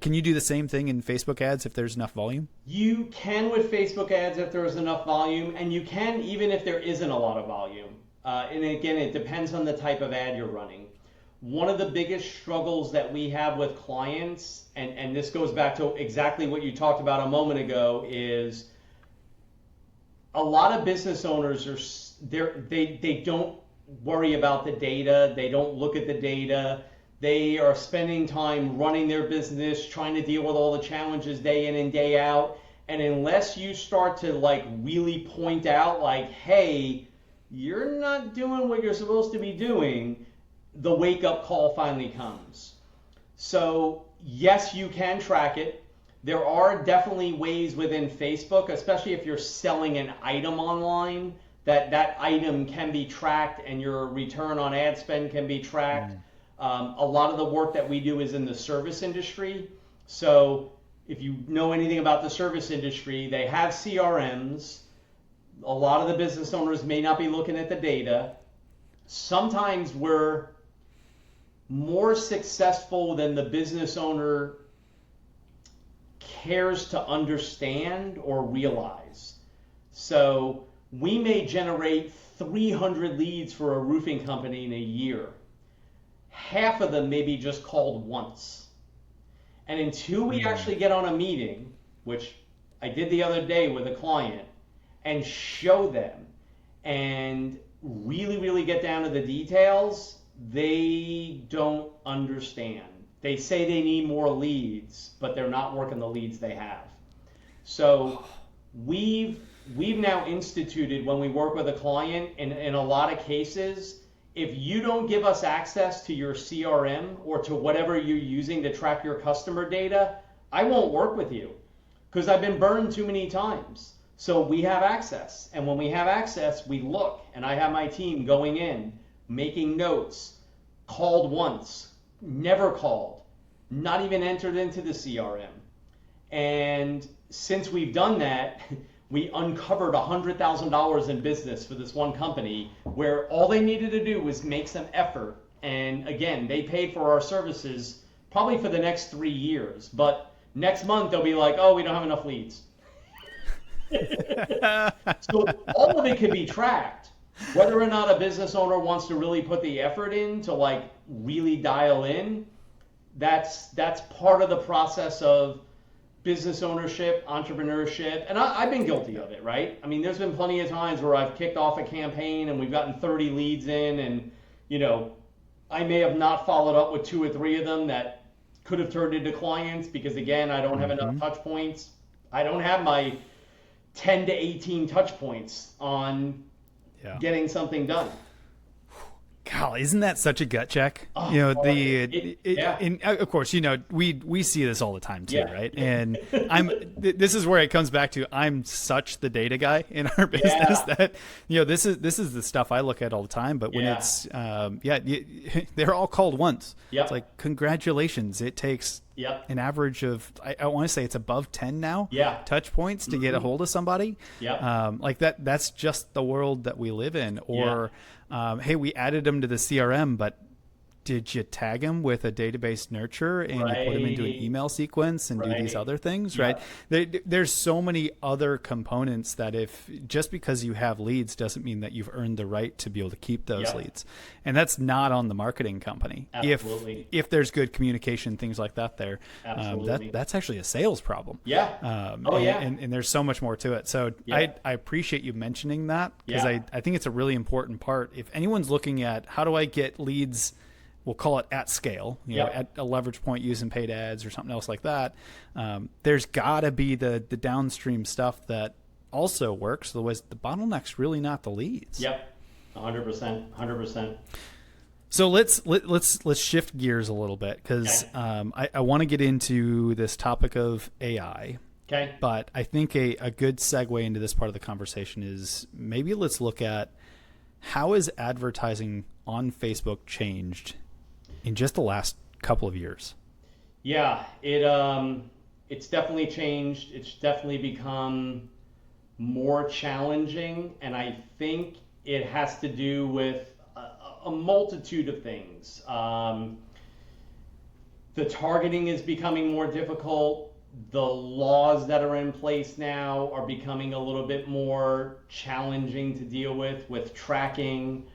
can you do the same thing in Facebook ads if there's enough volume? You can with Facebook ads if there's enough volume, and you can even if there isn't a lot of volume. And again, it depends on the type of ad you're running. One of the biggest struggles that we have with clients, and this goes back to exactly what you talked about a moment ago, is a lot of business owners they don't worry about the data, they don't look at the data, they are spending time running their business, trying to deal with all the challenges day in and day out, and unless you start to really point out hey, you're not doing what you're supposed to be doing, the wake-up call finally comes. So yes, you can track it. There are definitely ways within Facebook, especially if you're selling an item online, that item can be tracked and your return on ad spend can be tracked. A lot of the work that we do is in the service industry. So if you know anything about the service industry, they have CRMs. A lot of the business owners may not be looking at the data. Sometimes we're more successful than the business owner cares to understand or realize. So we may generate 300 leads for a roofing company in a year. Half of them may be just called once. And until we actually get on a meeting, which I did the other day with a client, and show them and really, really get down to the details, they don't understand. They say they need more leads, but they're not working the leads they have. So we've now instituted, when we work with a client, in a lot of cases, if you don't give us access to your CRM or to whatever you're using to track your customer data, I won't work with you, because I've been burned too many times. So we have access, and when we have access, we look, and I have my team going in, making notes, called once, never called, not even entered into the CRM. And since we've done that, we uncovered $100,000 in business for this one company where all they needed to do was make some effort. And again, they paid for our services probably for the next 3 years. But next month, they'll be like, oh, we don't have enough leads. So all of it can be tracked. Whether or not a business owner wants to really put the effort in to like really dial in, that's part of the process of business ownership, entrepreneurship, and I've been guilty of it, right? I mean, there's been plenty of times where I've kicked off a campaign and we've gotten 30 leads in, and I may have not followed up with 2 or 3 of them that could have turned into clients because, again, I don't have enough touch points. I don't have my 10 to 18 touch points on getting something done. God, isn't that such a gut check? Oh, and of course, we see this all the time too, right? And this is where it comes back to, I'm such the data guy in our business that this is the stuff I look at all the time. But when it's they're all called once. It's like, congratulations, it takes an average of, I want to say it's above 10 now touch points to get a hold of somebody. Like that's just the world that we live in. Or hey, we added them to the CRM, but did you tag them with a database nurture and you put them into an email sequence and do these other things, right? There's so many other components that just because you have leads doesn't mean that you've earned the right to be able to keep those leads. And that's not on the marketing company. Absolutely. If there's good communication, things like that there, that's actually a sales problem. And there's so much more to it. So I appreciate you mentioning that, because I think it's a really important part. If anyone's looking at how do I get leads, we'll call it at scale, at a leverage point using paid ads or something else like that. There's got to be the downstream stuff that also works. Otherwise, the bottleneck's really not the leads. 100%. So let's shift gears a little bit, because I want to get into this topic of AI. Okay. But I think a good segue into this part of the conversation is maybe let's look at how has advertising on Facebook changed in just the last couple of years. It's definitely changed. It's definitely become more challenging, and I think it has to do with a multitude of things. The targeting is becoming more difficult. The laws that are in place now are becoming a little bit more challenging to deal with tracking.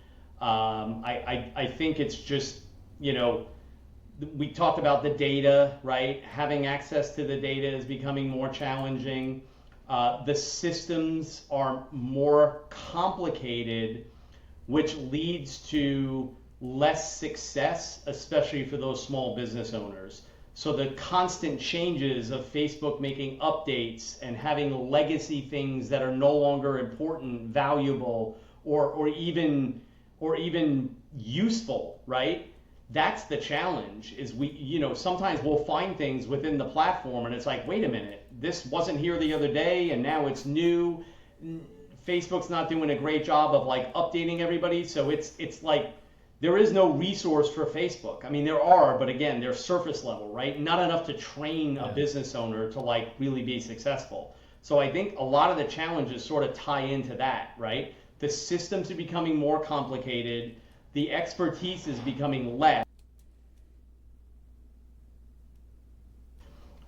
I think it's just, we talked about the data, right? Having access to the data is becoming more challenging. The systems are more complicated, which leads to less success, especially for those small business owners. So the constant changes of Facebook making updates and having legacy things that are no longer important, valuable, or even useful, right? That's the challenge. Is sometimes we'll find things within the platform and it's like, wait a minute, this wasn't here the other day and now it's new. Facebook's not doing a great job of like updating everybody, so it's like there is no resource for Facebook. I mean, there are, but again, they're surface level, right? Not enough to train a business owner to like really be successful. So I think a lot of the challenges sort of tie into that, right? The systems are becoming more complicated, the expertise is becoming less.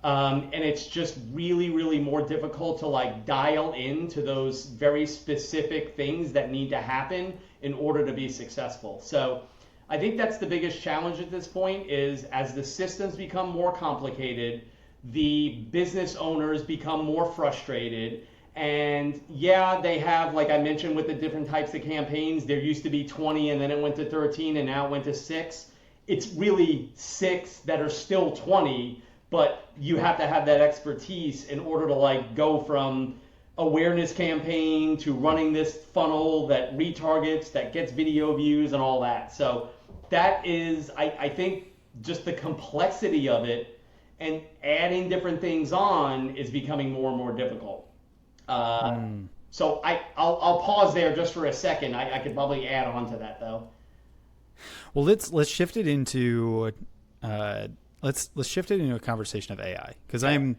And it's just really, really more difficult to like dial into those very specific things that need to happen in order to be successful. So I think that's the biggest challenge at this point is as the systems become more complicated, the business owners become more frustrated. And yeah, they have, like I mentioned with the different types of campaigns, there used to be 20 and then it went to 13 and now it went to 6. It's really 6 that are still 20, but you have to have that expertise in order to like go from awareness campaign to running this funnel that retargets, that gets video views and all that. So that is, I think, just the complexity of it and adding different things on is becoming more and more difficult. So I'll pause there just for a second. I could probably add on to that though. Well, let's shift it into let's shift it into a conversation of AI because I'm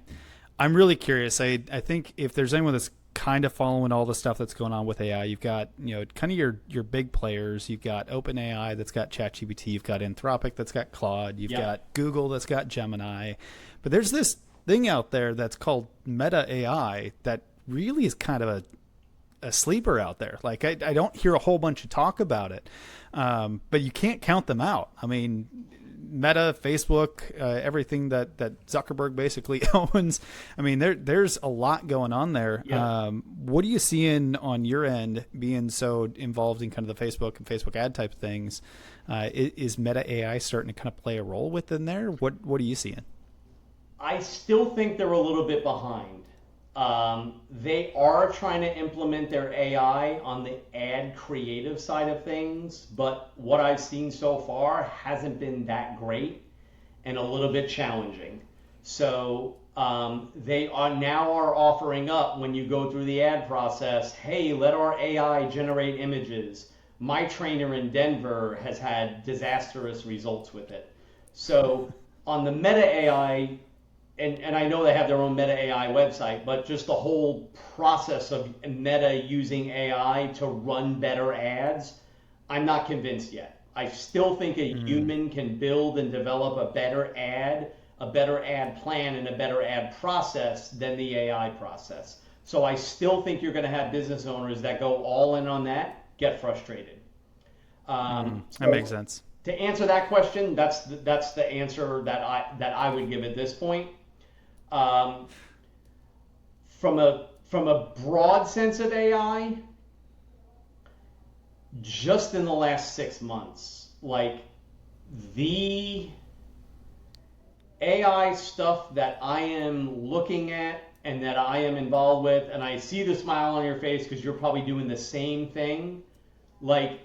really curious. I think if there's anyone that's kind of following all the stuff that's going on with AI, you've got kind of your big players. You've got OpenAI that's got ChatGPT. You've got Anthropic that's got Claude. You've got Google that's got Gemini. But there's this thing out there that's called Meta AI that really is kind of a sleeper out there. Like I don't hear a whole bunch of talk about it, but you can't count them out. I mean, Meta, Facebook, everything that Zuckerberg basically owns. I mean, there's a lot going on there. Yeah. What are you seeing on your end, being so involved in kind of the Facebook and Facebook ad type things? Is Meta AI starting to kind of play a role within there? What are you seeing? I still think they're a little bit behind. They are trying to implement their AI on the ad creative side of things, but what I've seen so far hasn't been that great and a little bit challenging. So they are offering up when you go through the ad process, hey, let our AI generate images. My trainer in Denver has had disastrous results with it. So on the Meta AI, and I know they have their own Meta AI website, but just the whole process of Meta using AI to run better ads, I'm not convinced yet. I still think a human can build and develop a better ad plan, and a better ad process than the AI process. So I still think you're going to have business owners that go all in on that, get frustrated. That makes sense. To answer that question, that's the answer that I would give at this point. From a broad sense of AI, just in the last 6 months, like the AI stuff that I am looking at and that I am involved with, and I see the smile on your face because you're probably doing the same thing, like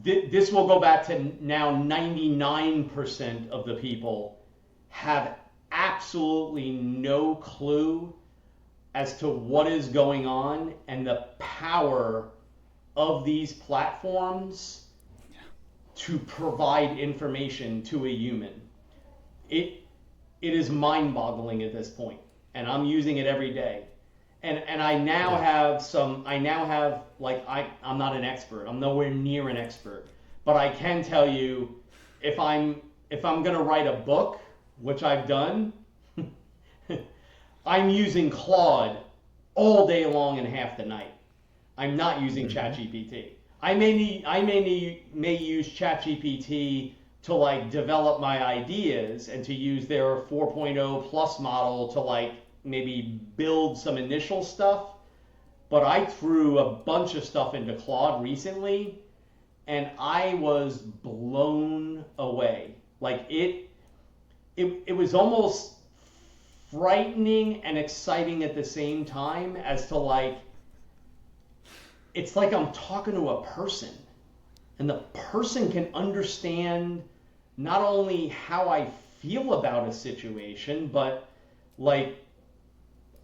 this will go back to now 99% of the people have absolutely no clue as to what is going on and the power of these platforms to provide information to a human. It is mind-boggling at this point, and I'm using it every day. And I now have like I'm not an expert. I'm nowhere near an expert, but I can tell you if I'm going to write a book, which I've done, I'm using Claude all day long and half the night. I'm not using ChatGPT. I may use ChatGPT to like develop my ideas and to use their 4.0 plus model to like maybe build some initial stuff. But I threw a bunch of stuff into Claude recently and I was blown away. Like it was almost frightening and exciting at the same time as to like, it's like I'm talking to a person and the person can understand not only how I feel about a situation, but like,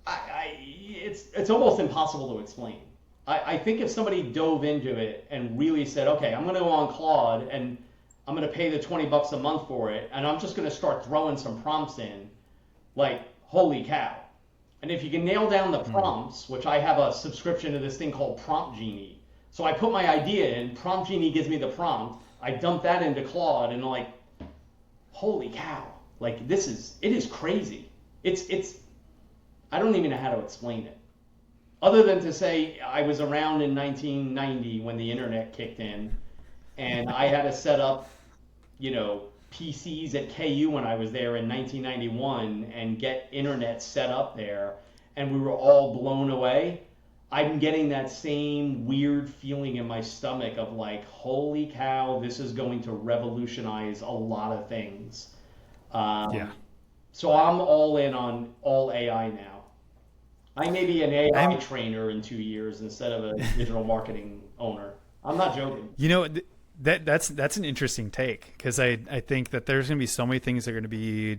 it's almost impossible to explain. I think if somebody dove into it and really said, okay, I'm going to go on Claude and I'm going to pay the $20 a month for it, and I'm just going to start throwing some prompts in, like, holy cow. And if you can nail down the prompts, which I have a subscription to this thing called Prompt Genie. So I put my idea in, Prompt Genie gives me the prompt, I dump that into Claude, and like, holy cow. Like it is crazy. It's I don't even know how to explain it. Other than to say I was around in 1990 when the internet kicked in, and I had to set up, PCs at KU when I was there in 1991 and get internet set up there, and we were all blown away. I'm getting that same weird feeling in my stomach of like, holy cow, this is going to revolutionize a lot of things. Yeah. So I'm all in on all AI now. I may be an AI trainer in 2 years instead of a digital marketing owner. I'm not joking. That's an interesting take, because I think that there's going to be so many things that are going to be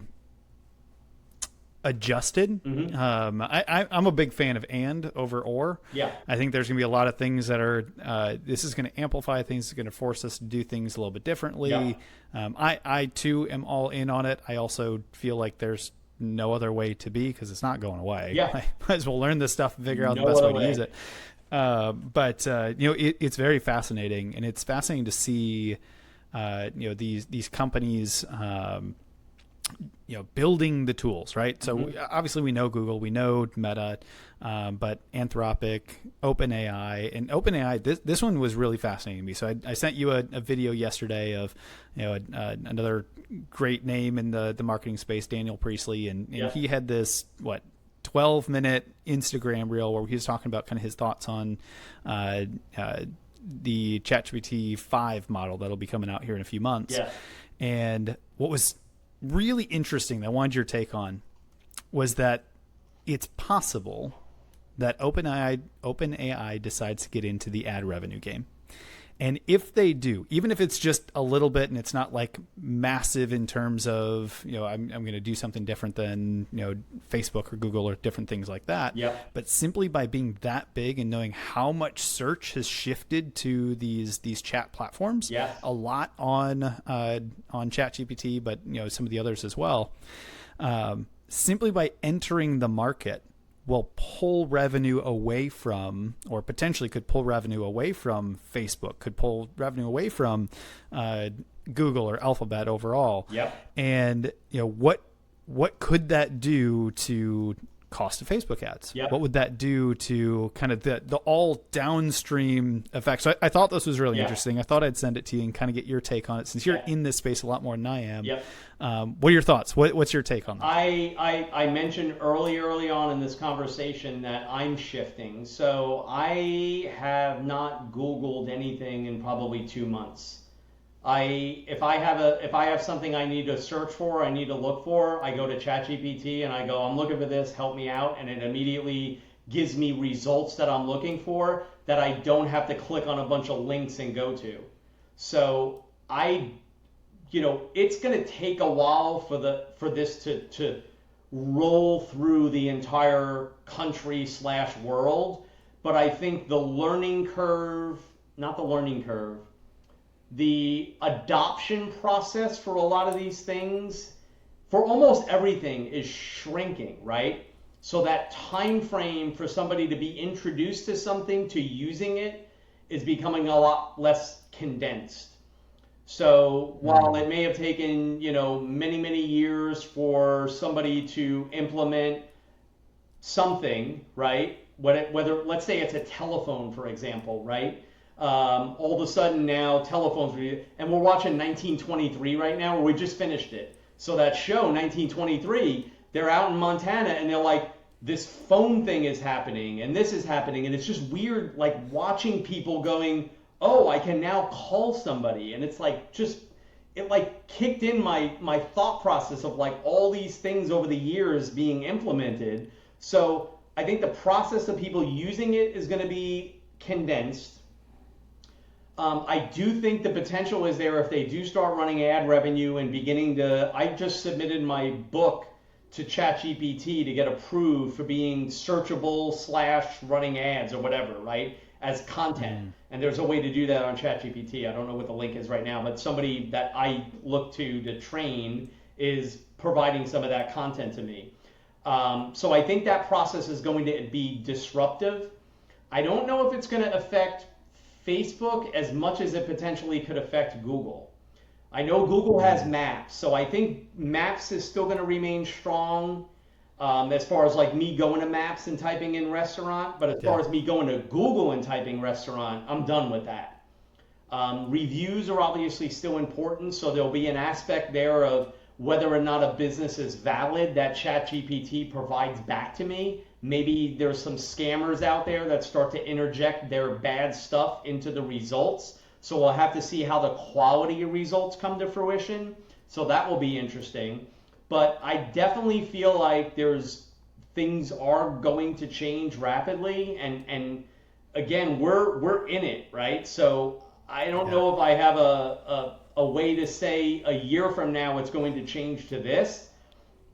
adjusted. Mm-hmm. I'm a big fan of and over or. Yeah. I think there's going to be a lot of things that are, this is going to amplify things, it's going to force us to do things a little bit differently. Yeah. I too am all in on it. I also feel like there's no other way to be, because it's not going away. Yeah. I might as well learn this stuff and figure out the best way to use it. But it's very fascinating, and it's fascinating to see, these companies, building the tools, right? So obviously we know Google, we know Meta, but Anthropic, OpenAI, and OpenAI, this one was really fascinating to me. So I sent you a video yesterday of, another great name in the marketing space, Daniel Priestley, and he had this, 12-minute Instagram reel where he was talking about kind of his thoughts on the ChatGPT 5 model that'll be coming out here in a few months. Yeah. And what was really interesting that I wanted your take on was that it's possible that OpenAI decides to get into the ad revenue game. And if they do, even if it's just a little bit and it's not like massive in terms of, I'm going to do something different than, Facebook or Google or different things like that. Yep. But simply by being that big and knowing how much search has shifted to these chat platforms, Yes. a lot on ChatGPT, but some of the others as well. Simply by entering the market, will pull revenue away from, or potentially could pull revenue away from Facebook, could pull revenue away from Google or Alphabet overall. Yep. And what could that do to cost of Facebook ads? Yep. What would that do to kind of the all downstream effects? So I thought this was really interesting. I thought I'd send it to you and kind of get your take on it, since you're in this space a lot more than I am. Yep. What are your thoughts? What's your take on that? I mentioned early on in this conversation that I'm shifting. So I have not Googled anything in probably 2 months. If I have something I need to search for, I need to look for, I go to ChatGPT and I go, I'm looking for this, help me out, and it immediately gives me results that I'm looking for that I don't have to click on a bunch of links and go to. So it's going to take a while for this to roll through the entire country / world, but I think the adoption process for a lot of these things, for almost everything, is shrinking, right? So that time frame for somebody to be introduced to something, to using it, is becoming a lot less condensed. So while it may have taken, many years for somebody to implement something, right? Whether let's say it's a telephone, for example, right? All of a sudden now telephones, and we're watching 1923 right now, where we just finished it. So that show 1923, they're out in Montana and they're like, this phone thing is happening and this is happening, and it's just weird, like watching people going, oh, I can now call somebody, and it's like it like kicked in my thought process of like all these things over the years being implemented. So I think the process of people using it is going to be condensed. I do think the potential is there if they do start running ad revenue and beginning to. I just submitted my book to ChatGPT to get approved for being searchable / running ads or whatever, right, as content. And there's a way to do that on ChatGPT. I don't know what the link is right now, but somebody that I look to train is providing some of that content to me. So I think that process is going to be disruptive. I don't know if it's going to affect Facebook as much as it potentially could affect Google. I know Google has Maps, so I think Maps is still going to remain strong as far as like me going to Maps and typing in restaurant. But as far as me going to Google and typing restaurant, I'm done with that. Reviews are obviously still important, so there'll be an aspect there of whether or not a business is valid that ChatGPT provides back to me. Maybe there's some scammers out there that start to interject their bad stuff into the results. So we'll have to see how the quality of results come to fruition. So that will be interesting. But I definitely feel like things are going to change rapidly. And again, we're in it, right? So I don't know if I have a way to say a year from now it's going to change to this,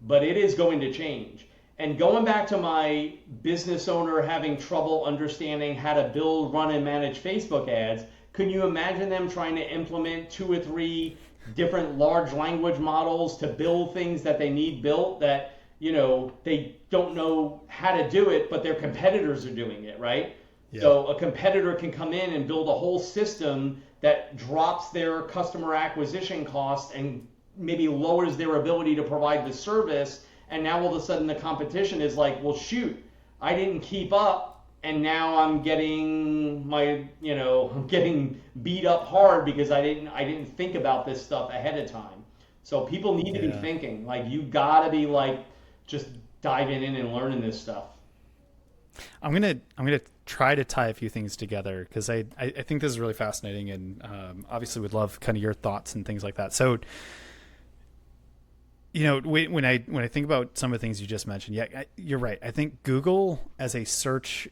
but it is going to change. And going back to my business owner having trouble understanding how to build, run, and manage Facebook ads, can you imagine them trying to implement 2 or 3 different large language models to build things that they need built that, they don't know how to do it, but their competitors are doing it, right? Yeah. So a competitor can come in and build a whole system that drops their customer acquisition costs and maybe lowers their ability to provide the service. And now all of a sudden the competition is like, well, shoot, I didn't keep up, and now I'm getting I'm getting beat up hard because I didn't think about this stuff ahead of time. So people need to be thinking, like, you gotta be like just diving in and learning this stuff. I'm gonna try to tie a few things together because I think this is really fascinating, and obviously would love kind of your thoughts and things like that. So, when I think about some of the things you just mentioned, you're right. I think Google as a search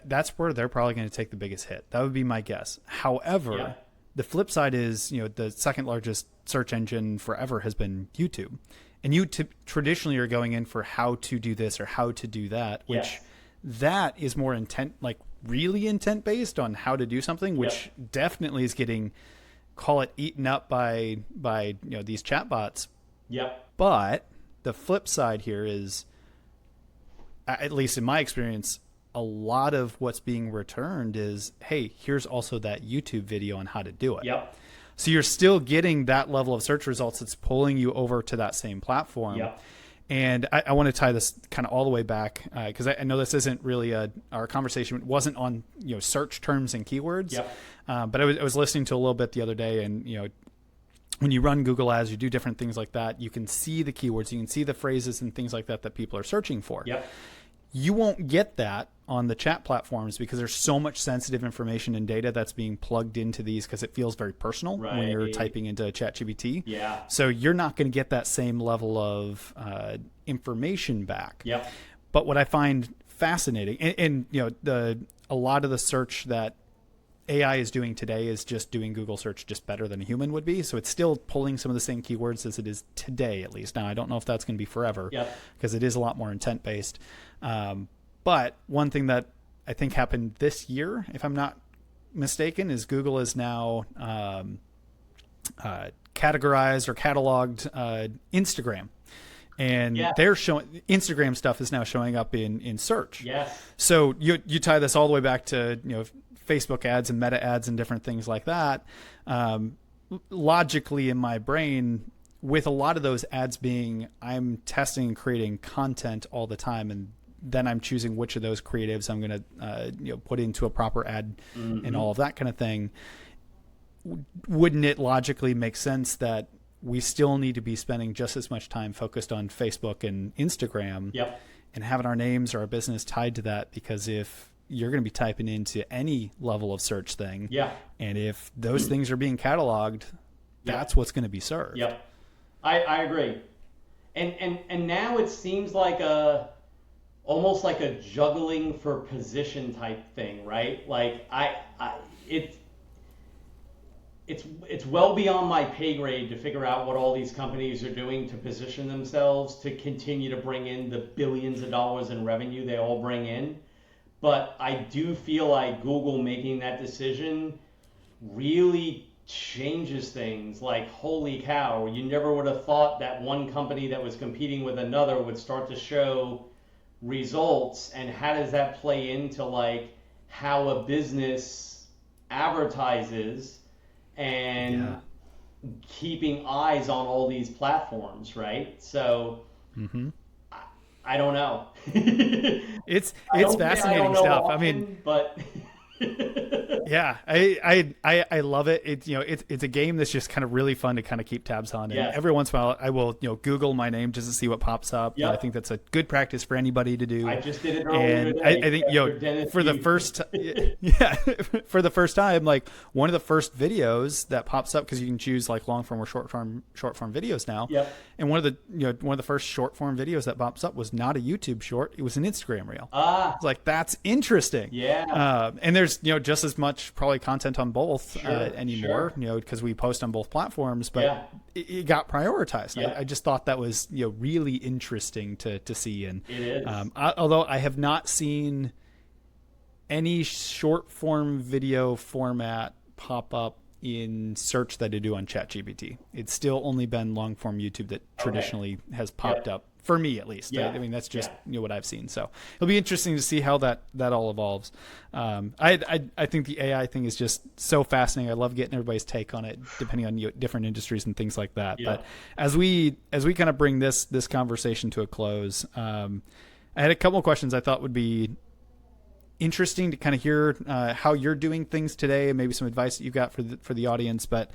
that's where they're probably going to take the biggest hit. That would be my guess. However, the flip side is, the second largest search engine forever has been YouTube, and YouTube traditionally are going in for how to do this or how to do that, which that is more intent, like really intent based on how to do something, which definitely is getting, call it, eaten up by these chatbots. Yep. But the flip side here is, at least in my experience, a lot of what's being returned is, hey, here's also that YouTube video on how to do it. Yep. So you're still getting that level of search results that's pulling you over to that same platform. Yep. And I want to tie this kind of all the way back because I know this isn't really our conversation wasn't on search terms and keywords. Yep. But I was listening to a little bit the other day, and when you run Google Ads, you do different things like that. You can see the keywords, you can see the phrases and things like that people are searching for. Yep. You won't get that on the chat platforms because there's so much sensitive information and data that's being plugged into these because it feels very personal when you're typing into ChatGPT. Yeah. So you're not going to get that same level of information back. Yep. But what I find fascinating, and a lot of the search that AI is doing today is just doing Google search just better than a human would be. So it's still pulling some of the same keywords as it is today, at least. Now, I don't know if that's going to be forever because it is a lot more intent based. But one thing that I think happened this year, if I'm not mistaken, is Google is now categorized or cataloged Instagram. And they're showing Instagram stuff is now showing up in search. Yes. So you tie this all the way back to Facebook ads and meta ads and different things like that. Logically in my brain, with a lot of those ads being, I'm testing and creating content all the time, and then I'm choosing which of those creatives I'm going to put into a proper ad and all of that kind of thing. Wouldn't it logically make sense that we still need to be spending just as much time focused on Facebook and Instagram and having our names or our business tied to that? Because if you're going to be typing into any level of search thing, and if those things are being cataloged, that's what's going to be served. Yep. I agree. And now it seems like almost like a juggling for position type thing, right? Like it's well beyond my pay grade to figure out what all these companies are doing to position themselves to continue to bring in the billions of dollars in revenue they all bring in. But I do feel like Google making that decision really changes things. Like, holy cow, you never would have thought that one company that was competing with another would start to show results. And how does that play into like how a business advertises Yeah. and keeping eyes on all these platforms, right? So Hmm. I, I don't know. I It's don't say I don't fascinating know stuff. I mean, often, but yeah, I love it. It's it's a game that's just kind of really fun to kind of keep tabs on. And yes. every once in a while, I will Google my name just to see what pops up. I think Yep. that's a good practice for anybody to I do. just did it earlier And today I think after Dennis for the you. first yeah for the first time, like one of the first videos that pops up, because you can choose like long form or short form videos now. Yep. And one of the one of the first short form videos that pops up was not a YouTube short; it was an Instagram reel. Ah, It's like, that's interesting. yeah. And there's just as much probably content on both Sure. anymore, Sure. Because we post on both platforms, but Yeah. it got prioritized. I Yep. just thought that was really interesting to see. And It is. although I have not seen any short form video format pop up in search that I do on ChatGPT. It's still only been long form YouTube that Okay. traditionally has popped Yep. up for me, at least. Yeah. I mean, that's just Yeah. what I've seen. So it'll be interesting to see how that all evolves. I think the AI thing is just so fascinating. I love getting everybody's take on it, depending on different industries and things like that. Yeah. But as we kind of bring this conversation to a close, I had a couple of questions I thought would be interesting to kind of hear how you're doing things today, and maybe some advice that you got for the audience. But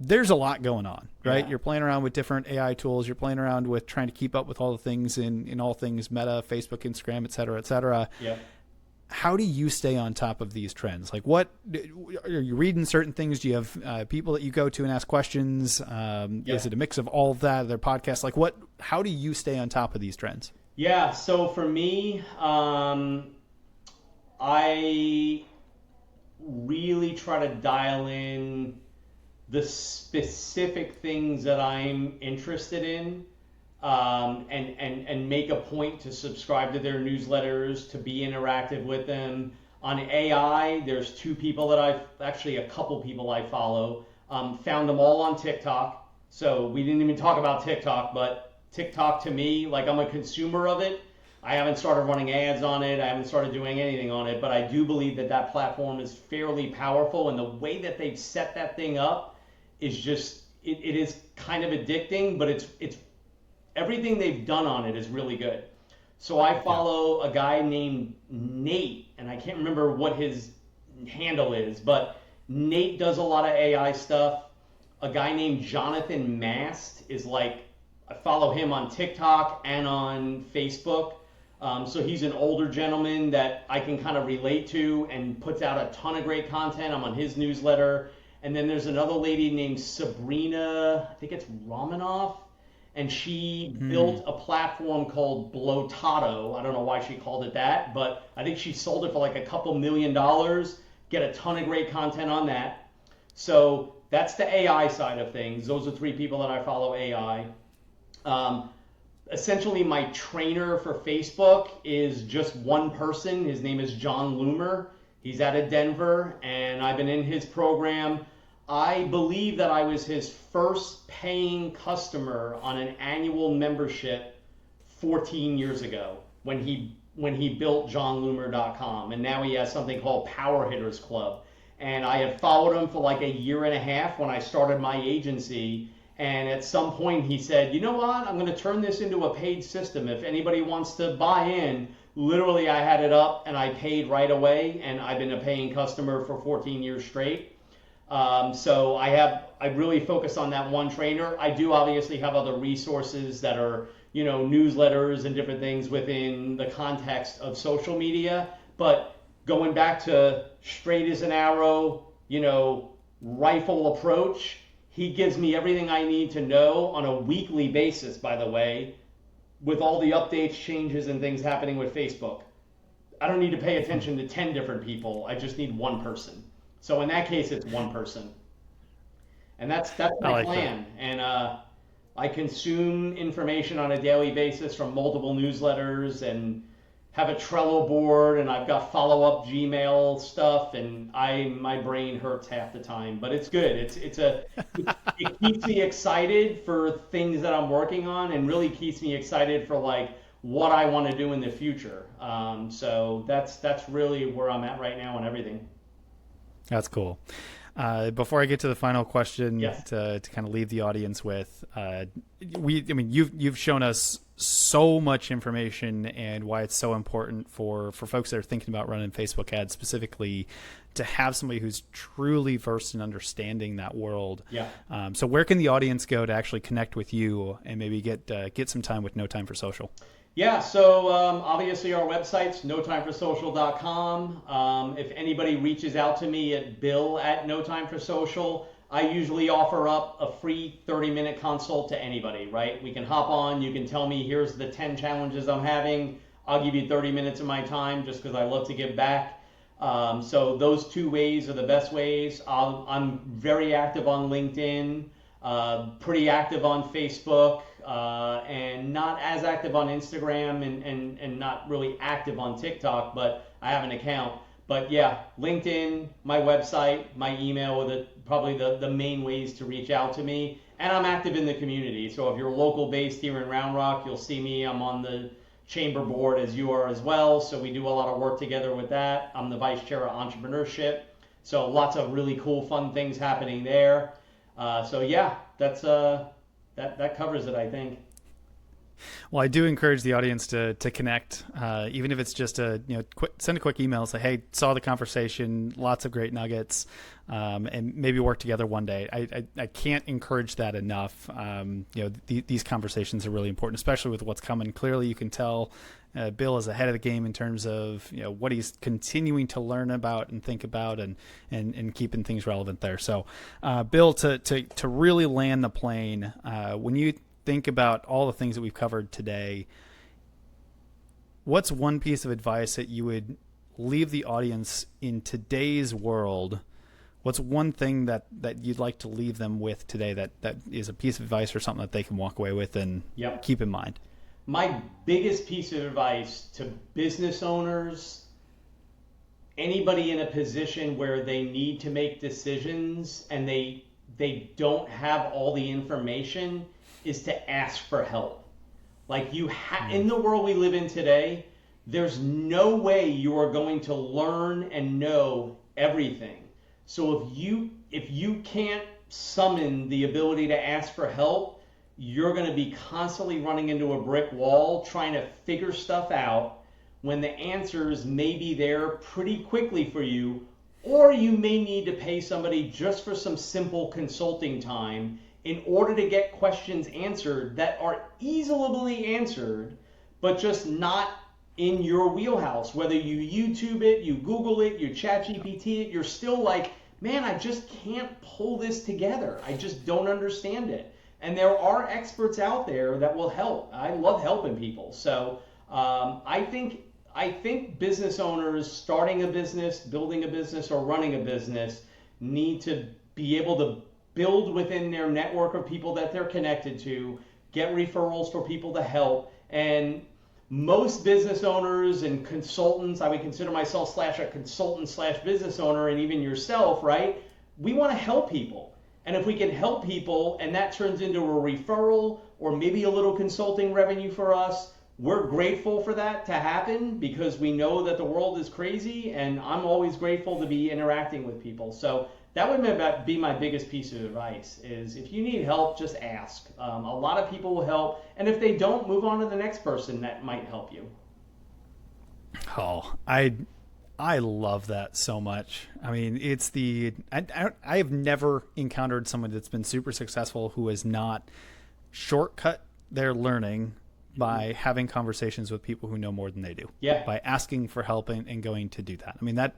there's a lot going on, right? Yeah. You're playing around with different AI tools. You're playing around with trying to keep up with all the things in all things Meta, Facebook, Instagram, et cetera, et cetera. Yep. How do you stay on top of these trends? Like, what are you reading certain things? Do you have people that you go to and ask questions? Is Yep. it a mix of all of that? Their podcasts? Like, what? How do you stay on top of these trends? Yeah. So for me, I really try to dial in the specific things that I'm interested in, and make a point to subscribe to their newsletters, to be interactive with them. On AI, there's two people that actually a couple people I follow. Found them all on TikTok. So we didn't even talk about TikTok, but TikTok to me, like, I'm a consumer of it. I haven't started running ads on it. I haven't started doing anything on it, but I do believe that that platform is fairly powerful, and the way that they've set that thing up is just it is kind of addicting, but it's everything they've done on it is really good. So I Yeah. follow a guy named Nate, and I can't remember what his handle is, but Nate does a lot of AI stuff. A guy named Jonathan Mast is like, I follow him on TikTok and on Facebook. So he's an older gentleman that I can kind of relate to and puts out a ton of great content. I'm on his newsletter. And then there's another lady named Sabrina, I think it's Romanoff, and she built a platform called Blotato. I don't know why she called it that, but I think she sold it for like a couple $1 million. Get a ton of great content on that. So that's the AI side of things. Those are three people that I follow AI. Um, Essentially, my trainer for Facebook is just one person. His name is John Loomer. He's out of Denver, and I've been in his program. I believe that I was his first paying customer on an annual membership 14 years ago when he built johnloomer.com, and now he has something called Power Hitters Club. And I had followed him for like a year and a half when I started my agency. And at some point he said, you know what, I'm going to turn this into a paid system. If anybody wants to buy in, literally I had it up and I paid right away. And I've been a paying customer for 14 years straight. So I really focus on that one trainer. I do obviously have other resources that are, newsletters and different things within the context of social media. But going back to straight as an arrow, rifle approach, he gives me everything I need to know on a weekly basis, by the way, with all the updates, changes, and things happening with Facebook. I don't need to pay attention to 10 different people. I just need one person. So in that case, it's one person. And that's I my like that. plan. And I consume information on a daily basis from multiple newsletters, and have a Trello board and I've got follow-up Gmail stuff, and my brain hurts half the time, but it's good. It keeps me excited for things that I'm working on, and really keeps me excited for like what I want to do in the future. So that's really where I'm at right now and everything. That's cool. Before I get to the final question, Yes. to kind of leave the audience with, you've shown us so much information and why it's so important for folks that are thinking about running Facebook ads specifically to have somebody who's truly versed in understanding that world. Yeah. So where can the audience go to actually connect with you and maybe get some time with No Time for Social? Yeah, so obviously our website's notimeforsocial.com. If anybody reaches out to me at bill@notimeforsocial, I usually offer up a free 30-minute consult to anybody, right? We can hop on, you can tell me, here's the 10 challenges I'm having. I'll give you 30 minutes of my time just because I love to give back. So those two ways are the best ways. I'm very active on LinkedIn, pretty active on Facebook, and not as active on Instagram, and not really active on TikTok, but I have an account. But yeah, LinkedIn, my website, my email are probably the main ways to reach out to me. And I'm active in the community. So if you're local based here in Round Rock, you'll see me. I'm on the chamber board as you are as well. So we do a lot of work together with that. I'm the vice chair of entrepreneurship. So lots of really cool, fun things happening there. So yeah, that covers it, I think. Well, I do encourage the audience to connect, even if it's just send a quick email, say, hey, saw the conversation, lots of great nuggets, and maybe work together one day. I can't encourage that enough. These conversations are really important, especially with what's coming. Clearly, you can tell Bill is ahead of the game in terms of what he's continuing to learn about and think about, and keeping things relevant there. So, Bill, to really land the plane, when you think about all the things that we've covered today, what's one piece of advice that you would leave the audience in today's world? What's one thing that you'd like to leave them with today that is a piece of advice or something that they can walk away with and keep in mind? My biggest piece of advice to business owners, anybody in a position where they need to make decisions and they don't have all the information, is to ask for help. Like in the world we live in today, there's no way you are going to learn and know everything. So if you can't summon the ability to ask for help, you're going to be constantly running into a brick wall trying to figure stuff out when the answers may be there pretty quickly for you, or you may need to pay somebody just for some simple consulting time in order to get questions answered that are easily answered, but just not in your wheelhouse. Whether you YouTube it, you Google it, you chat GPT it, you're still like, man, I just can't pull this together. I just don't understand it. And there are experts out there that will help. I love helping people. So I think business owners starting a business, building a business, or running a business need to be able to build within their network of people that they're connected to, get referrals for people to help. And most business owners and consultants, I would consider myself / a consultant / business owner, and even yourself, right? We want to help people. And if we can help people and that turns into a referral or maybe a little consulting revenue for us, we're grateful for that to happen because we know that the world is crazy, and I'm always grateful to be interacting with people. So that would be my biggest piece of advice is if you need help, just ask. A lot of people will help. And if they don't, move on to the next person that might help you. Oh, I love that so much. I mean, I have never encountered someone that's been super successful who has not shortcut their learning by having conversations with people who know more than they do. Yeah. By asking for help and going to do that. I mean, that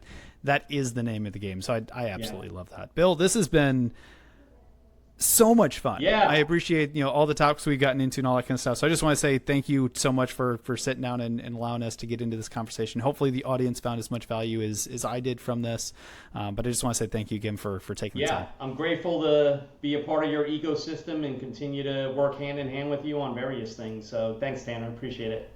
is the name of the game. So I absolutely love that. Bill, this has been so much fun. Yeah. I appreciate, all the topics we've gotten into and all that kind of stuff. So I just want to say thank you so much for sitting down and allowing us to get into this conversation. Hopefully the audience found as much value as I did from this. But I just want to say thank you again for taking the time. I'm grateful to be a part of your ecosystem and continue to work hand in hand with you on various things. So thanks, Tanner. Appreciate it.